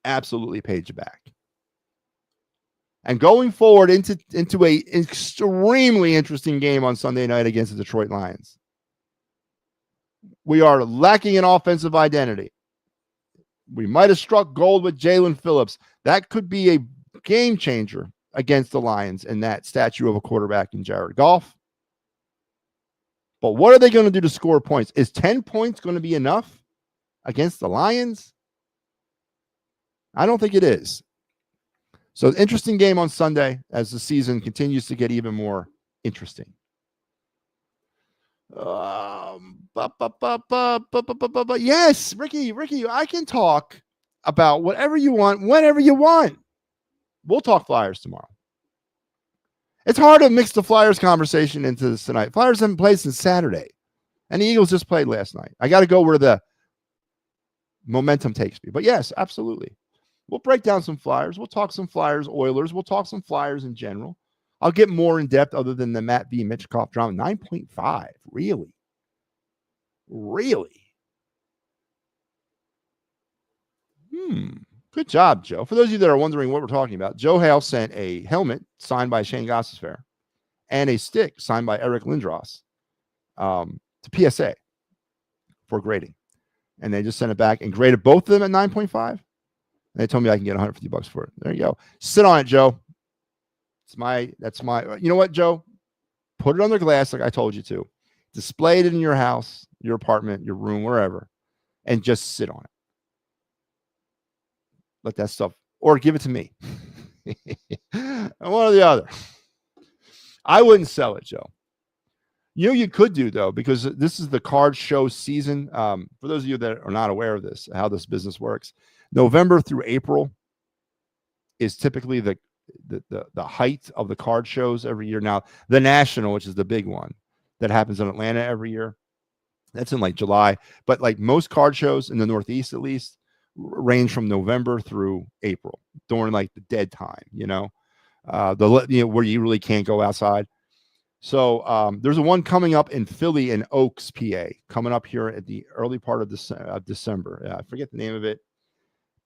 Absolutely paid you back. And going forward into a extremely interesting game on Sunday night against the Detroit Lions. We are lacking an offensive identity. We might have struck gold with Jalen Phillips. That could be a game changer against the Lions and that statue of a quarterback in Jared Goff. But what are they going to do to score points? Is 10 points going to be enough against the Lions? I don't think it is. So interesting game on Sunday as the season continues to get even more interesting. Yes, Ricky, I can talk about whatever you want, whenever you want. We'll talk Flyers tomorrow. It's hard to mix the Flyers conversation into this tonight. Flyers haven't played since Saturday, and the Eagles just played last night. I got to go where the momentum takes me. But yes, absolutely. We'll break down some Flyers. We'll talk some Flyers, Oilers. We'll talk some Flyers in general. I'll get more in depth other than the MattyB Mitchkoff drama. 9.5. Really? Good job, Joe. For those of you that are wondering what we're talking about, Joe Hale sent a helmet signed by Shane Gossesfair and a stick signed by Eric Lindros to PSA for grading. And they just sent it back and graded both of them at 9.5. And they told me I can get $150 for it. There you go. Sit on it, Joe. That's my, you know what, Joe? Put it under glass like I told you to. Display it in your house, your apartment, your room, wherever, and just sit on it. Let that stuff, or give it to me. One or the other. I wouldn't sell it, Joe. You know, you could do, though, because this is the card show season. For those of you that are not aware of this, how this business works, November through April is typically the height of the card shows every year. Now, the National, which is the big one that happens in Atlanta every year, that's in like July. But like most card shows in the Northeast, at least, range from November through April during like the dead time, you know. where you really can't go outside. So there's a one coming up in Philly in Oaks, PA, coming up here at the early part of December. I forget the name of it,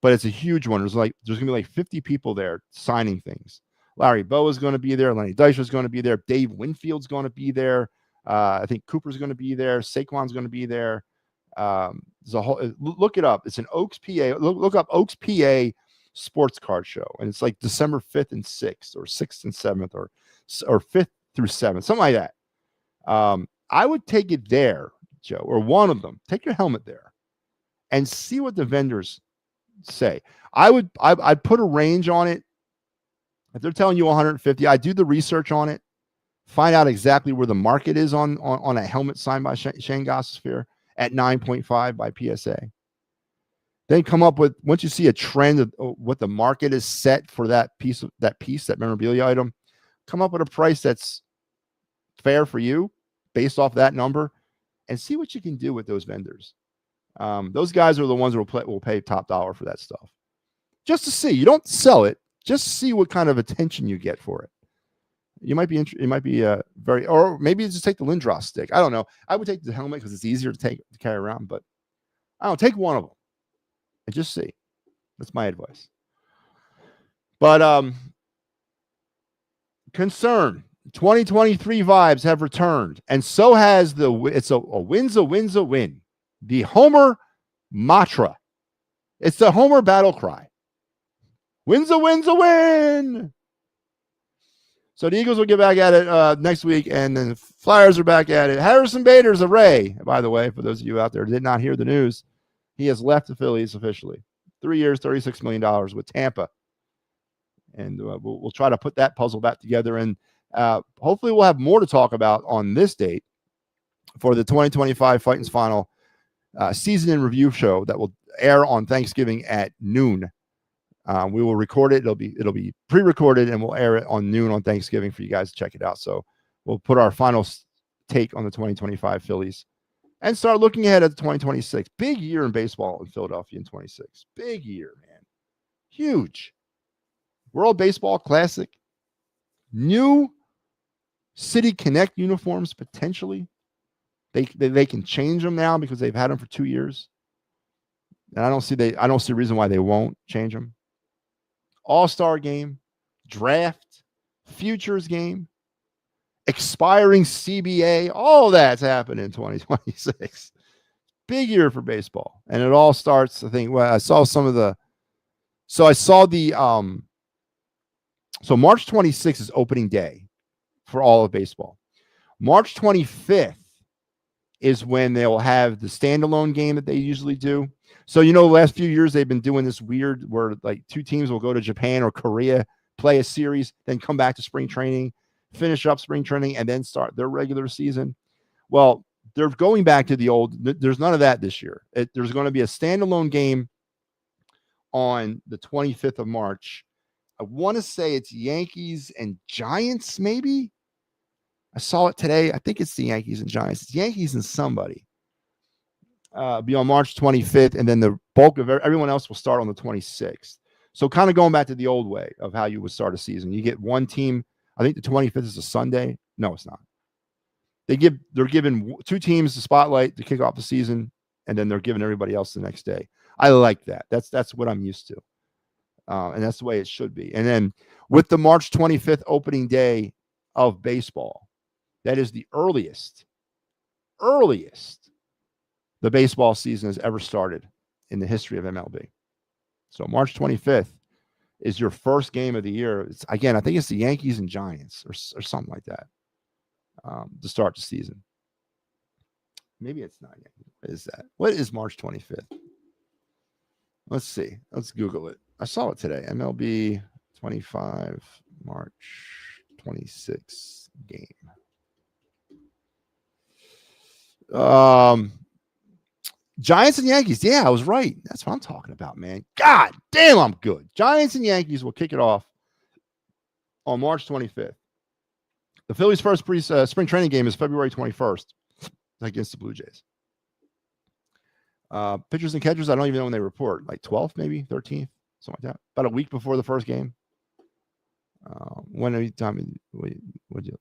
but it's a huge one. There's gonna be like 50 people there signing things. Larry Bowa is going to be there. Lenny Dykstra is going to be there. Dave Winfield's going to be there. I think Cooper's going to be there. Saquon's going to be there. There's a whole. Look it up. It's an Oaks, PA. Look up Oaks, PA sports card show, and it's like December 5th and 6th, or 6th and 7th, or 5th through 7th, something like that. I would take it there, Joe, or one of them. Take your helmet there, and see what the vendors say. I'd put a range on it. If they're telling you 150, I do the research on it, find out exactly where the market is on a helmet signed by Shane Gostisbehere at 9.5 by PSA. Then come up with, once you see a trend of what the market is set for that memorabilia item, come up with a price that's fair for you based off that number, and see what you can do with those vendors. Those guys are the ones that will pay top dollar for that stuff. Just to see. You don't sell it. Just see what kind of attention you get for it. You might be or maybe you just take the Lindros stick. I don't know. I would take the helmet because it's easier to carry around, but I don't take one of them and just see. That's my advice. But concern. 2023 vibes have returned, and so has it's a win's a win. The Homer mantra. It's the Homer battle cry. Win's a win. So the Eagles will get back at it next week, and then the Flyers are back at it. Harrison Bader's a Ray, by the way, for those of you out there who did not hear the news. He has left the Phillies officially. 3 years, $36 million with Tampa. And we'll try to put that puzzle back together, and hopefully we'll have more to talk about on this date for the 2025 Fightins Final season in review show that will air on Thanksgiving at noon. We will record it. It'll be pre-recorded, and we'll air it on noon on Thanksgiving for you guys to check it out. So we'll put our final take on the 2025 Phillies and start looking ahead at the 2026. Big year in baseball in Philadelphia in 26. Big year, man. Huge. World Baseball Classic. New City Connect uniforms potentially. They can change them now because they've had them for 2 years. And I don't see a reason why they won't change them. All-Star game, draft, futures game, expiring CBA, all that's happening in 2026. Big year for baseball. And it all starts, I think, I saw March 26th is opening day for all of baseball. March 25th is when they'll have the standalone game that they usually do. So, the last few years they've been doing this weird where like two teams will go to Japan or Korea, play a series, then come back to spring training, finish up spring training, and then start their regular season. Well, they're going back to the old. There's none of that this year. There's going to be a standalone game on the 25th of March. I want to say it's Yankees and Giants, maybe. I saw it today. I think it's the Yankees and Giants. It's Yankees and somebody. Be on March 25th, and then the bulk of everyone else will start on the 26th. So kind of going back to the old way of how you would start a season. You get one team. I think the 25th is a Sunday. No, it's not. They're giving two teams the spotlight to kick off the season, and then they're giving everybody else the next day. I like that. That's what I'm used to. And that's the way it should be. And then with the March 25th opening day of baseball, that is the earliest the baseball season has ever started in the history of MLB. So March 25th is your first game of the year. I think it's the Yankees and Giants or something like that to start the season. Maybe it's not Yankees. What is that? What is March 25th? Let's see. Let's Google it. I saw it today. MLB 25 March 26 game. Giants and Yankees. Yeah, I was right. That's what I'm talking about, man. God damn, I'm good. Giants and Yankees will kick it off on March 25th. The Phillies' first spring training game is February 21st against the Blue Jays. Pitchers and catchers, I don't even know when they report. Like 12th, maybe 13th, something like that. About a week before the first game. When are you time? Would you?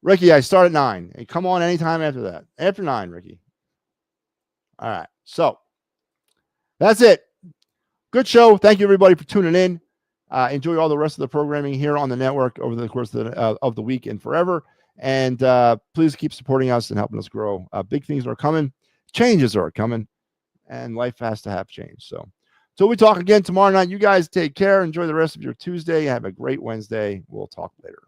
Ricky, I start at 9. And come on anytime after that. After 9, Ricky. All right. So that's it. Good show. Thank you, everybody, for tuning in. Enjoy all the rest of the programming here on the network over the course of the week and forever. And please keep supporting us and helping us grow. Big things are coming. Changes are coming. And life has to have change. So until we talk again tomorrow night, you guys take care. Enjoy the rest of your Tuesday. Have a great Wednesday. We'll talk later.